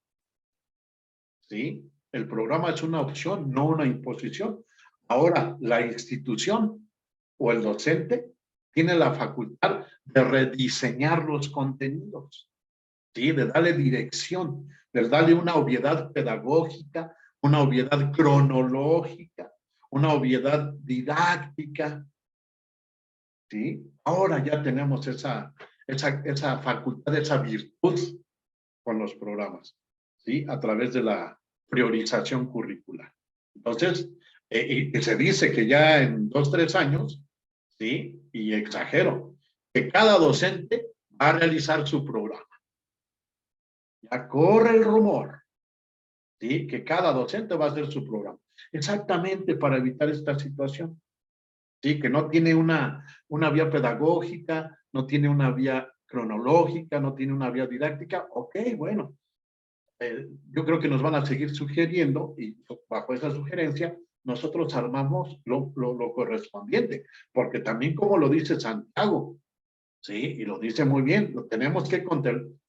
¿Sí? El programa es una opción, no una imposición. Ahora, la institución o el docente tiene la facultad de rediseñar los contenidos, ¿sí? De darle dirección, de darle una obviedad pedagógica, una obviedad cronológica, una obviedad didáctica, ¿sí? Ahora ya tenemos esa facultad, esa virtud con los programas, ¿sí? A través de la priorización curricular. Entonces, y se dice que ya en 2, 3 años, ¿sí? Y exagero, que cada docente va a realizar su programa. Ya corre el rumor, ¿sí? Que cada docente va a hacer su programa. Exactamente para evitar esta situación, ¿sí? Que no tiene una vía pedagógica, no tiene una vía cronológica, no tiene una vía didáctica. Ok, bueno. Yo creo que nos van a seguir sugiriendo y bajo esa sugerencia nosotros armamos lo correspondiente, porque también como lo dice Santiago, ¿sí? Y lo dice muy bien, lo tenemos que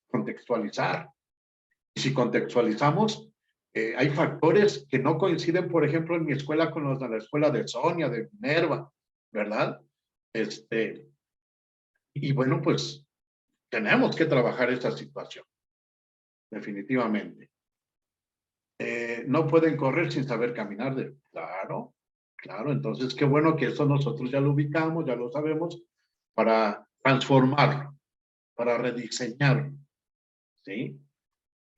contextualizar. Y si contextualizamos, hay factores que no coinciden, por ejemplo, en mi escuela con los de la escuela de Sonia, de Minerva, ¿verdad? Y bueno, pues tenemos que trabajar esta situación, definitivamente. No pueden correr sin saber caminar. Claro, claro. Entonces, qué bueno que eso nosotros ya lo ubicamos, ya lo sabemos, para transformarlo, para rediseñarlo, ¿sí?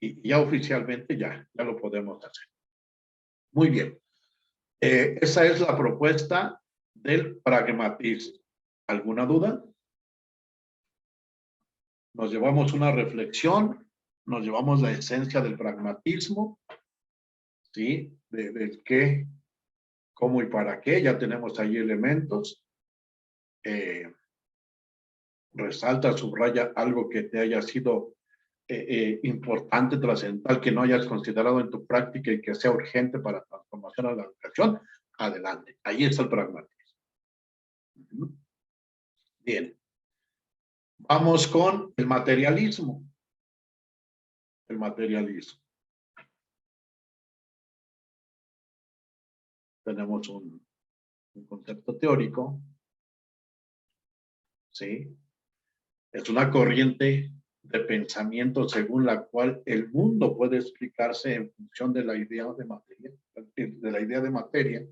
Y ya oficialmente ya lo podemos hacer. Muy bien. Esa es la propuesta del pragmatismo. ¿Alguna duda? Nos llevamos una reflexión, nos llevamos la esencia del pragmatismo, ¿sí? Del qué, cómo y para qué. Ya tenemos ahí elementos. Resalta, subraya algo que te haya sido importante, trascendental, que no hayas considerado en tu práctica y que sea urgente para transformación a la educación. Adelante. Ahí está el pragmatismo. Bien. Vamos con el materialismo. El materialismo. Tenemos un concepto teórico. ¿Sí? Es una corriente de pensamiento según la cual el mundo puede explicarse en función de la idea de materia,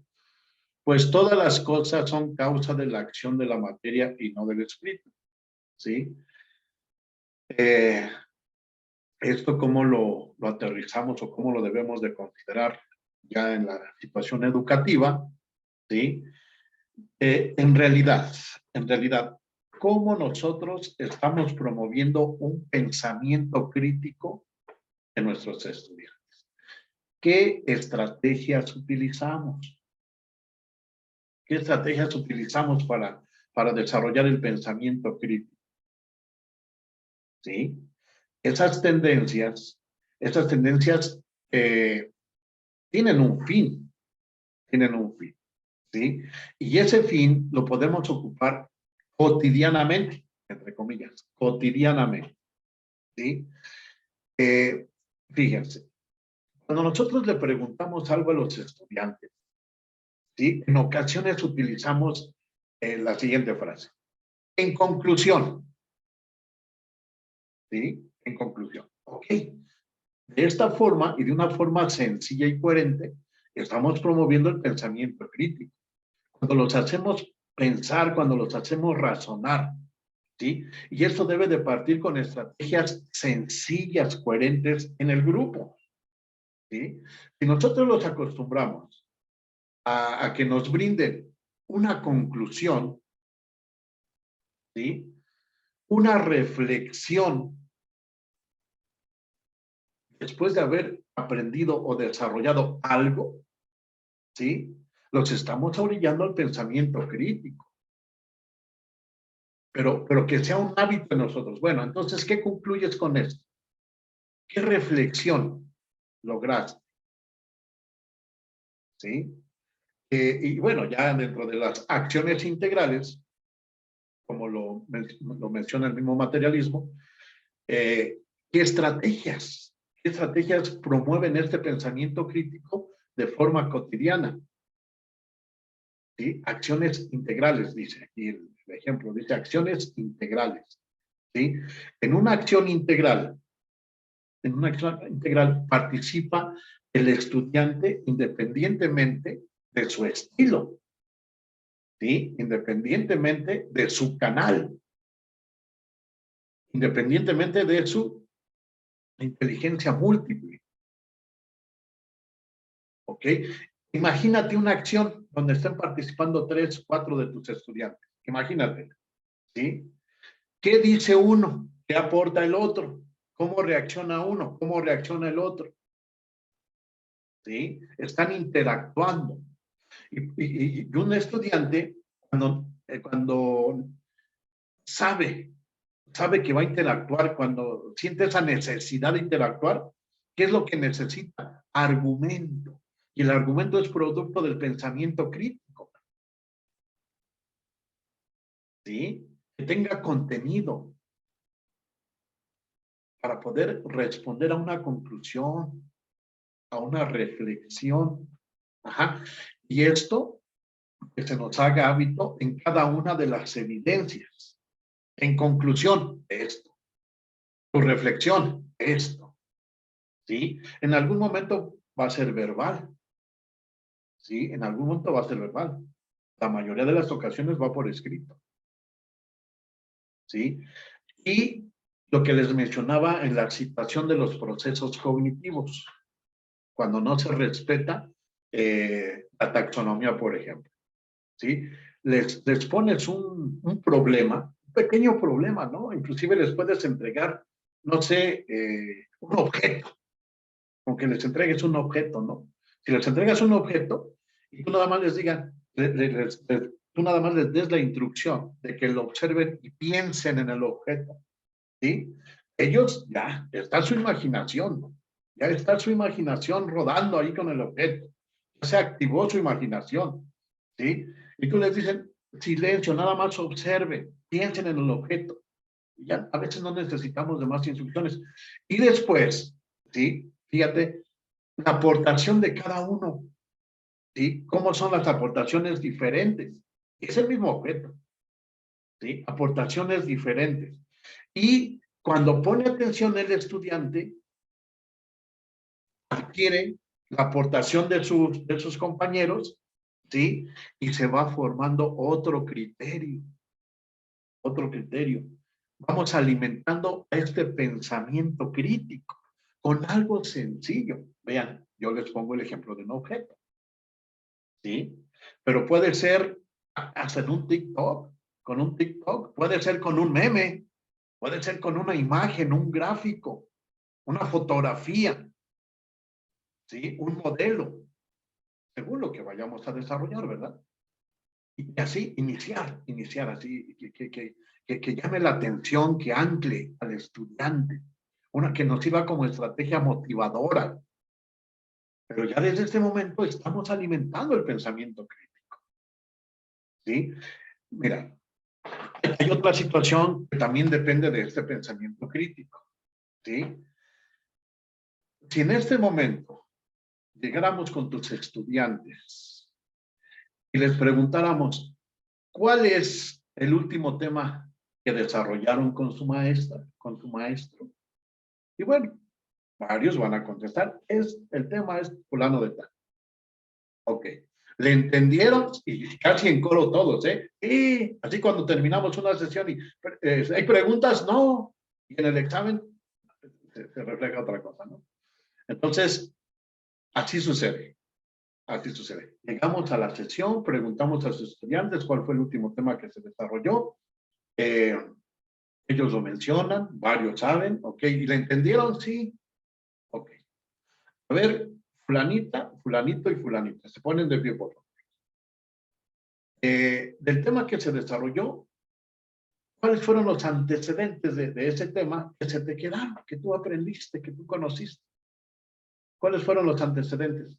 pues todas las cosas son causa de la acción de la materia y no del espíritu, ¿sí? Esto cómo lo aterrizamos o cómo lo debemos de considerar ya en la situación educativa, ¿sí? En realidad, cómo nosotros estamos promoviendo un pensamiento crítico en nuestros estudiantes. ¿Qué estrategias utilizamos? ¿Qué estrategias utilizamos para desarrollar el pensamiento crítico? ¿Sí? Esas tendencias tienen un fin, ¿sí? Y ese fin lo podemos ocupar cotidianamente, entre comillas, cotidianamente, ¿sí? Fíjense, cuando nosotros le preguntamos algo a los estudiantes, ¿sí? En ocasiones utilizamos la siguiente frase. En conclusión, ¿sí? En conclusión. Ok. De esta forma y de una forma sencilla y coherente, estamos promoviendo el pensamiento crítico. Cuando los hacemos pensar, cuando los hacemos razonar, ¿sí? Y eso debe de partir con estrategias sencillas, coherentes en el grupo, ¿sí? Si nosotros los acostumbramos a que nos brinden una conclusión, ¿sí? Una reflexión después de haber aprendido o desarrollado algo, ¿sí? Los estamos orillando al pensamiento crítico. Pero que sea un hábito en nosotros. Bueno, entonces, ¿qué concluyes con esto? ¿Qué reflexión lograste. ¿Sí? Y bueno, ya dentro de las acciones integrales, como lo menciona el mismo materialismo, ¿qué estrategias promueven este pensamiento crítico de forma cotidiana? ¿Sí? Acciones integrales, dice aquí el ejemplo, dice acciones integrales. ¿Sí? En una acción integral participa el estudiante independientemente de su estilo, ¿sí? Independientemente de su canal, independientemente de su inteligencia múltiple. ¿Ok? Imagínate una acción donde estén participando 3, 4 de tus estudiantes. Imagínate, ¿sí? ¿Qué dice uno? ¿Qué aporta el otro? ¿Cómo reacciona uno? ¿Cómo reacciona el otro? ¿Sí? Están interactuando. Y un estudiante, cuando sabe que va a interactuar, cuando siente esa necesidad de interactuar, ¿qué es lo que necesita? Argumento. Y el argumento es producto del pensamiento crítico. ¿Sí? Que tenga contenido para poder responder a una conclusión, a una reflexión. Ajá. Y esto que se nos haga hábito en cada una de las evidencias. En conclusión, esto. Tu reflexión, esto. ¿Sí? En algún momento va a ser verbal. ¿Sí? En algún momento va a ser verbal. La mayoría de las ocasiones va por escrito. ¿Sí? Y lo que les mencionaba en la situación de los procesos cognitivos, cuando no se respeta la taxonomía, por ejemplo. ¿Sí? Les pones un problema, un pequeño problema, ¿no? Inclusive les puedes entregar, no sé, un objeto, aunque les entregues un objeto, ¿no? Si les entregas un objeto y tú nada más les digan, tú nada más les des la instrucción de que lo observen y piensen en el objeto, ¿sí? Ellos ya está su imaginación, ¿no? Ya está su imaginación rodando ahí con el objeto. Ya se activó su imaginación, ¿sí? Y tú les dices, silencio, nada más observen, piensen en el objeto. Y ya a veces no necesitamos de más instrucciones. Y después, ¿sí? Fíjate, la aportación de cada uno, ¿sí? ¿Cómo son las aportaciones diferentes? Es el mismo objeto, ¿sí? Aportaciones diferentes. Y cuando pone atención el estudiante, adquiere la aportación de sus compañeros, ¿sí? Y se va formando otro criterio. Otro criterio. Vamos alimentando este pensamiento crítico con algo sencillo. Vean, yo les pongo el ejemplo de un objeto, ¿sí? Pero puede ser hasta en un TikTok, con un TikTok, puede ser con un meme, puede ser con una imagen, un gráfico, una fotografía, ¿sí? Un modelo, según lo que vayamos a desarrollar, ¿verdad? Y así iniciar así, que llame la atención, que ancle al estudiante, una que nos sirva como estrategia motivadora. Pero ya desde este momento estamos alimentando el pensamiento crítico. ¿Sí? Mira, hay otra situación que también depende de este pensamiento crítico. ¿Sí? Si en este momento llegáramos con tus estudiantes y les preguntáramos, ¿cuál es el último tema que desarrollaron con su maestra, con tu maestro? Y bueno, varios van a contestar, el tema es fulano de tal. Ok. ¿Le entendieron? Y casi en coro todos, ¿eh? Y así cuando terminamos una sesión y ¿hay preguntas? No. Y en el examen se refleja otra cosa, ¿no? Entonces, así sucede. Así sucede. Llegamos a la sesión, preguntamos a los estudiantes cuál fue el último tema que se desarrolló. Ellos lo mencionan, varios saben, ok. ¿Y le entendieron? Sí. Ok. A ver, fulanita, fulanito y fulanita. Se ponen de pie, por favor. Del tema que se desarrolló, ¿cuáles fueron los antecedentes de ese tema que se te quedaron, que tú aprendiste, que tú conociste? ¿Cuáles fueron los antecedentes?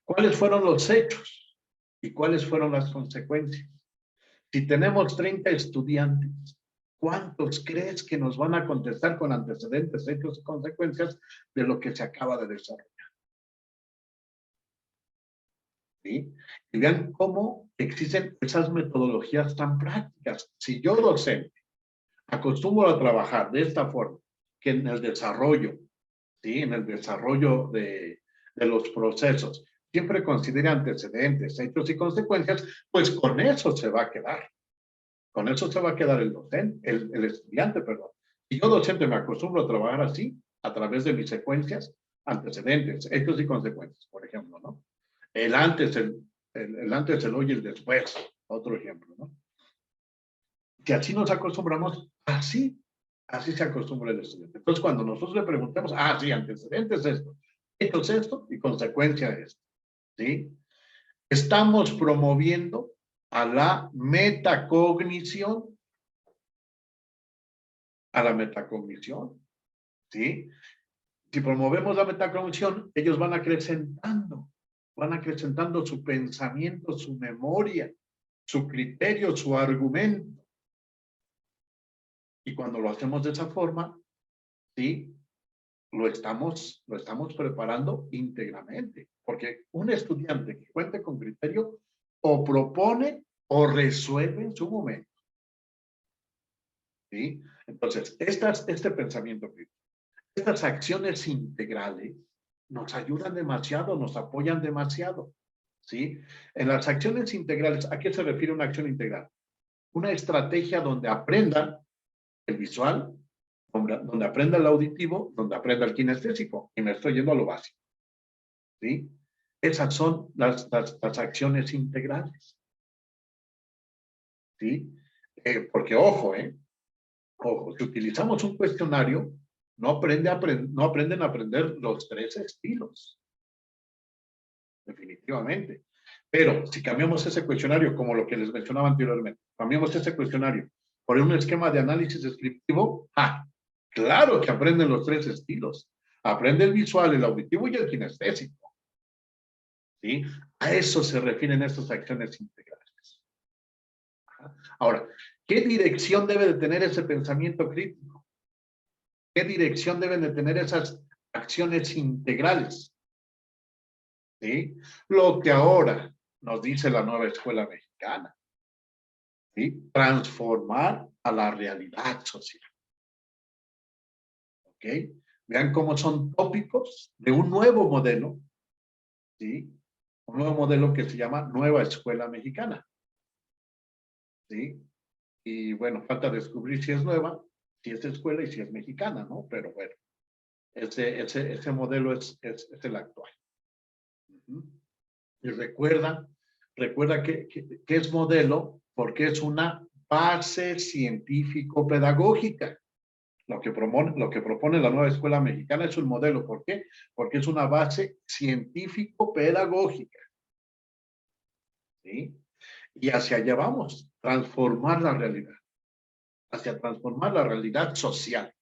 ¿Cuáles fueron los hechos? ¿Y cuáles fueron las consecuencias? Si tenemos 30 estudiantes, ¿cuántos crees que nos van a contestar con antecedentes, hechos y consecuencias de lo que se acaba de desarrollar? ¿Sí? Y vean cómo existen esas metodologías tan prácticas. Si yo, docente, acostumbro a trabajar de esta forma, que en el desarrollo, ¿sí? En el desarrollo de los procesos, siempre considere antecedentes, hechos y consecuencias, pues con eso se va a quedar. Con eso se va a quedar el docente, el estudiante, perdón. Y yo, docente, me acostumbro a trabajar así, a través de mis secuencias, antecedentes, hechos y consecuencias, por ejemplo, ¿no? El antes, el antes, el hoy y el después, otro ejemplo, ¿no? Si así nos acostumbramos, así se acostumbra el estudiante. Entonces, cuando nosotros le preguntamos, sí, antecedentes esto, hechos esto y consecuencia esto, ¿sí? Estamos promoviendo a la metacognición, ¿sí? Si promovemos la metacognición, ellos van acrecentando su pensamiento, su memoria, su criterio, su argumento. Y cuando lo hacemos de esa forma, ¿sí? Lo estamos preparando íntegramente. Porque un estudiante que cuente con criterio o propone o resuelve en su momento. ¿Sí? Entonces, este pensamiento crítico, estas acciones integrales nos ayudan demasiado, nos apoyan demasiado. ¿Sí? En las acciones integrales, ¿a qué se refiere una acción integral? Una estrategia donde aprendan el visual, donde aprenda el auditivo, donde aprenda el kinestésico. Y me estoy yendo a lo básico. ¿Sí? Esas son las acciones integrales. ¿Sí? Porque ojo, si utilizamos un cuestionario, no aprenden a aprender los 3 estilos. Definitivamente. Pero si cambiamos ese cuestionario, como lo que les mencionaba anteriormente, cambiamos ese cuestionario por un esquema de análisis descriptivo, claro que aprenden los 3 estilos. Aprende el visual, el auditivo y el kinestésico. ¿Sí? A eso se refieren estas acciones integrales. Ahora, ¿qué dirección debe de tener ese pensamiento crítico? ¿Qué dirección deben de tener esas acciones integrales? ¿Sí? Lo que ahora nos dice la nueva escuela mexicana. ¿Sí? Transformar a la realidad social. ¿Ok? Vean cómo son tópicos de un nuevo modelo. ¿Sí? Un nuevo modelo que se llama Nueva Escuela Mexicana. ¿Sí? Y bueno, falta descubrir si es nueva, si es escuela y si es mexicana, ¿no? Pero bueno, ese modelo es el actual. Y recuerda que es modelo porque es una base científico-pedagógica. Lo que propone la nueva escuela mexicana es un modelo. ¿Por qué? Porque es una base científico-pedagógica. ¿Sí? Y hacia allá vamos, transformar la realidad. Hacia transformar la realidad social.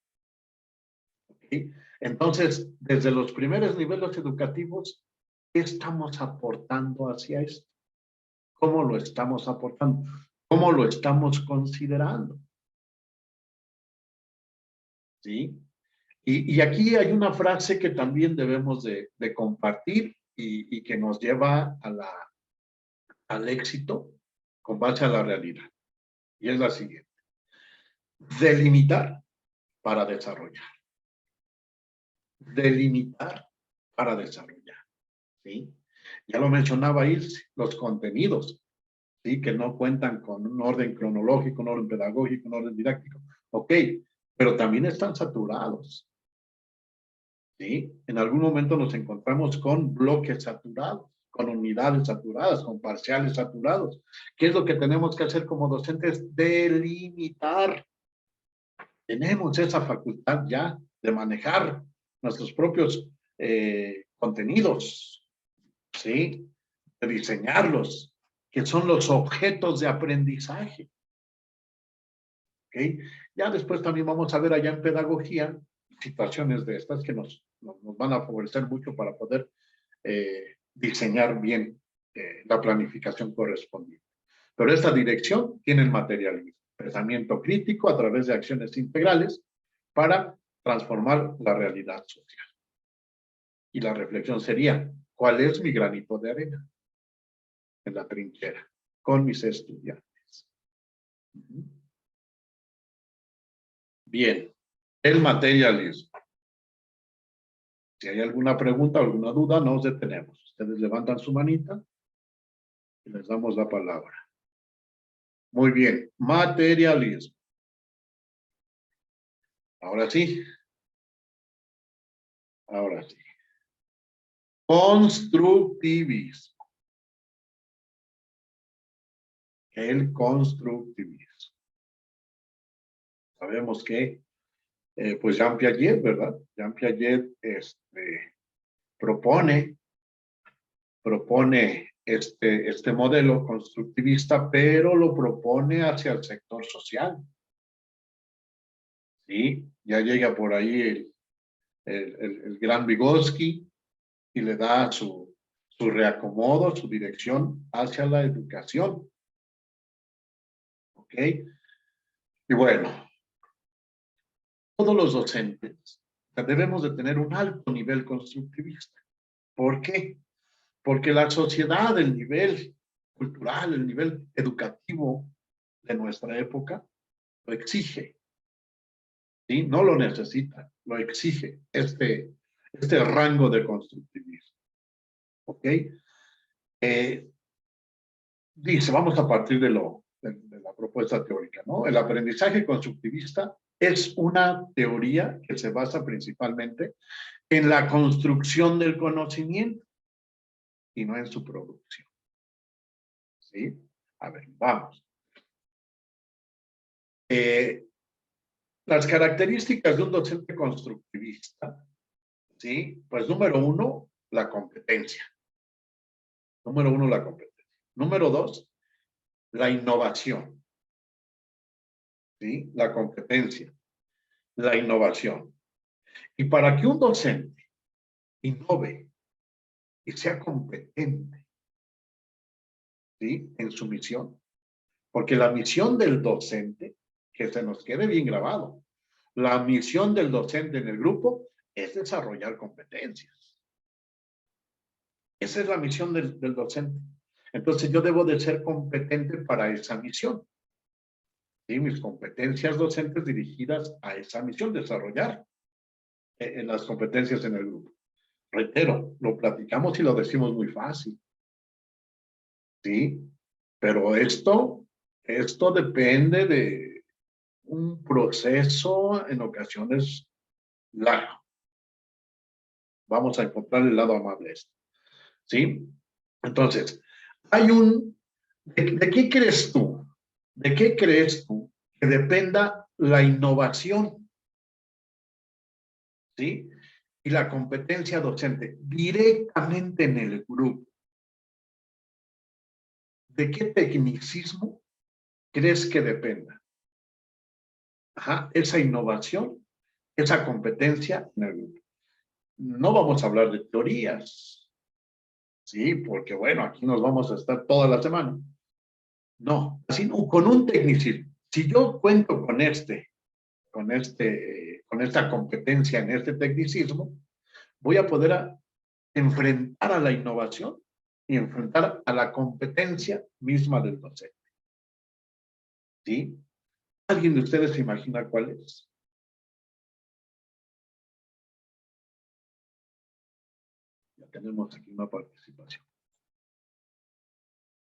¿Okay? Entonces, desde los primeros niveles educativos, ¿qué estamos aportando hacia esto? ¿Cómo lo estamos aportando? ¿Cómo lo estamos considerando? ¿Sí? Y aquí hay una frase que también debemos de compartir y que nos lleva al éxito con base a la realidad. Y es la siguiente. Delimitar para desarrollar. Delimitar para desarrollar. ¿Sí? Ya lo mencionaba Ilse, los contenidos, ¿sí? Que no cuentan con un orden cronológico, un orden pedagógico, un orden didáctico. Ok, pero también están saturados. ¿Sí? En algún momento nos encontramos con bloques saturados, con unidades saturadas, con parciales saturados. ¿Qué es lo que tenemos que hacer como docentes? Delimitar. Tenemos esa facultad ya de manejar nuestros propios contenidos, ¿sí? De diseñarlos, que son los objetos de aprendizaje. ¿Ok? Ya después también vamos a ver allá en pedagogía situaciones de estas que nos van a favorecer mucho para poder diseñar bien la planificación correspondiente. Pero esta dirección tiene el materialismo, pensamiento crítico a través de acciones integrales para transformar la realidad social. Y la reflexión sería, ¿cuál es mi granito de arena en la trinchera con mis estudiantes? Bien, el materialismo. Si hay alguna pregunta, alguna duda, nos detenemos. Ustedes levantan su manita y les damos la palabra. Muy bien, materialismo. Ahora sí. Ahora sí. Constructivismo. El constructivismo. Sabemos que, pues Jean Piaget, ¿verdad? Jean Piaget propone este modelo constructivista, pero lo propone hacia el sector social. ¿Sí? Ya llega por ahí el gran Vygotsky y le da su reacomodo, su dirección hacia la educación. ¿Ok? Y bueno, todos los docentes debemos de tener un alto nivel constructivista. ¿Por qué? Porque la sociedad, el nivel cultural, el nivel educativo de nuestra época, lo exige. ¿Sí? No lo necesita, lo exige este rango de constructivismo. ¿Ok? Dice, vamos a partir de la propuesta teórica, ¿no? El aprendizaje constructivista es una teoría que se basa principalmente en la construcción del conocimiento y no en su producción. ¿Sí? A ver, vamos. Las características de un docente constructivista, ¿sí? Pues número uno, la competencia. Número uno, la competencia. Número dos, la innovación. ¿Sí? La competencia, la innovación. Y para que un docente innove y sea competente, ¿sí? En su misión, porque la misión del docente, que se nos quede bien grabado, la misión del docente en el grupo es desarrollar competencias. Esa es la misión del docente. Entonces yo debo de ser competente para esa misión. ¿Sí? Mis competencias docentes dirigidas a esa misión, desarrollar las competencias en el grupo. Reitero, lo platicamos y lo decimos muy fácil. ¿Sí? Pero esto depende de un proceso en ocasiones largo. Vamos a encontrar el lado amable de esto. ¿Sí? Entonces, ¿de qué crees tú? ¿De qué crees tú que dependa la innovación? ¿Sí? Y la competencia docente directamente en el grupo. ¿De qué tecnicismo crees que dependa? Ajá, esa innovación, esa competencia en el grupo. No vamos a hablar de teorías, sí, porque bueno, aquí nos vamos a estar toda la semana. No, sino con un tecnicismo. Si yo cuento con esta competencia en este tecnicismo, voy a poder enfrentar a la innovación y enfrentar a la competencia misma del docente. ¿Sí? ¿Alguien de ustedes se imagina cuál es? Ya tenemos aquí una participación.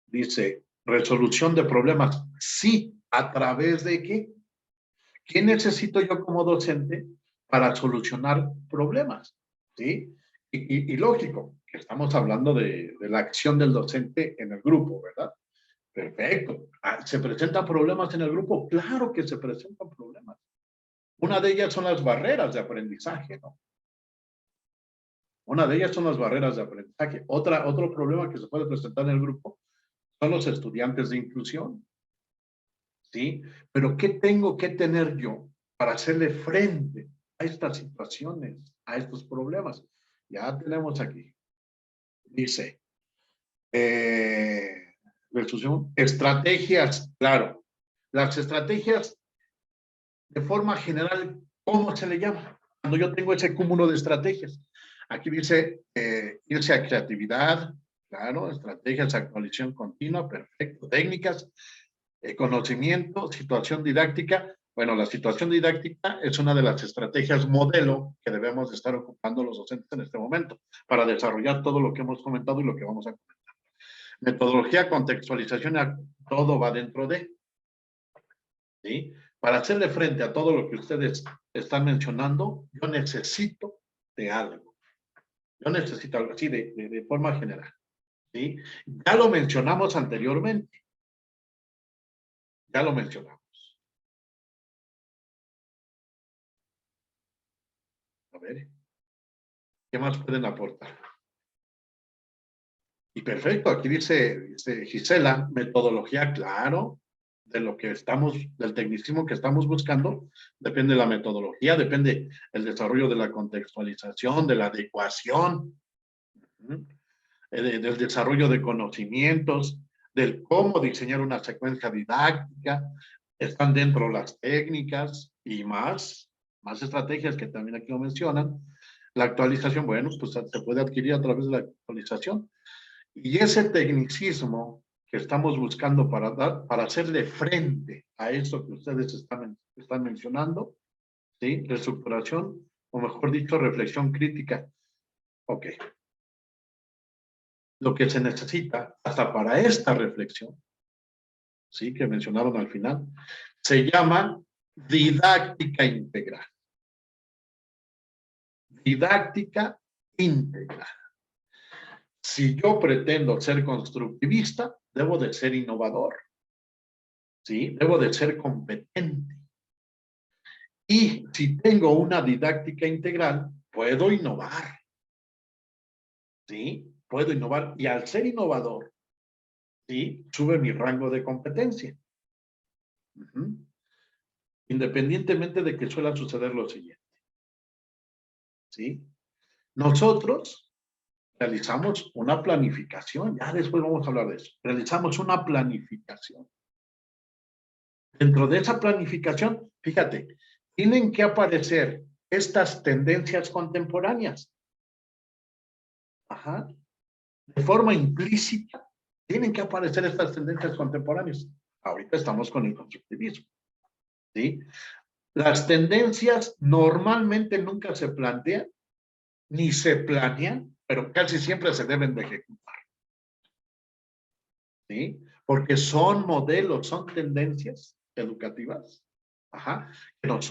Dice, resolución de problemas. Sí, ¿a través de qué? ¿Qué necesito yo como docente para solucionar problemas? ¿Sí? Y lógico, que estamos hablando de la acción del docente en el grupo, ¿verdad? Perfecto. ¿Se presentan problemas en el grupo? Claro que se presentan problemas. Una de ellas son las barreras de aprendizaje, ¿no? Una de ellas son las barreras de aprendizaje. Otro problema que se puede presentar en el grupo son los estudiantes de inclusión. ¿Sí? Pero ¿qué tengo que tener yo para hacerle frente a estas situaciones, a estos problemas. Ya tenemos aquí. Dice, estrategias, claro. Las estrategias, de forma general, ¿cómo se le llama? Cuando yo tengo ese cúmulo de estrategias. Aquí dice irse a creatividad, claro, estrategias, actualización continua, perfecto, técnicas, conocimiento, situación didáctica. Bueno, la situación didáctica es una de las estrategias modelo que debemos de estar ocupando los docentes en este momento para desarrollar todo lo que hemos comentado y lo que vamos a comentar. Metodología, contextualización, todo va dentro de, ¿sí? Para hacerle frente a todo lo que ustedes están mencionando, yo necesito de algo. Yo necesito algo así de forma general, ¿sí? Ya lo mencionamos anteriormente. Ya lo mencionamos. A ver, ¿qué más pueden aportar? Y perfecto, aquí dice Gisela, metodología, claro, de lo que estamos, del tecnicismo que estamos buscando, depende de la metodología, depende el desarrollo de la contextualización, de la adecuación, del desarrollo de conocimientos, del cómo diseñar una secuencia didáctica, están dentro las técnicas y más estrategias que también aquí lo mencionan. La actualización, bueno, pues se puede adquirir a través de la actualización. Y ese tecnicismo que estamos buscando para hacerle frente a eso que ustedes están mencionando, ¿sí? Reestructuración, o mejor dicho, reflexión crítica. Ok. Lo que se necesita hasta para esta reflexión, ¿sí? Que mencionaron al final, se llama didáctica integral. Didáctica integral. Si yo pretendo ser constructivista, debo de ser innovador, ¿sí? Debo de ser competente. Y si tengo una didáctica integral, puedo innovar, ¿sí? Puedo innovar. Y al ser innovador, ¿sí? Sube mi rango de competencia. Independientemente de que suele suceder lo siguiente, ¿sí? Nosotros realizamos una planificación, ya después vamos a hablar de eso. Realizamos una planificación. Dentro de esa planificación, fíjate, tienen que aparecer estas tendencias contemporáneas. Ajá. De forma implícita, tienen que aparecer estas tendencias contemporáneas. Ahorita estamos con el constructivismo, ¿sí? Las tendencias normalmente nunca se plantean, ni se planean, pero casi siempre se deben de ejecutar, ¿sí? Porque son modelos, son tendencias educativas, ajá, que nosotros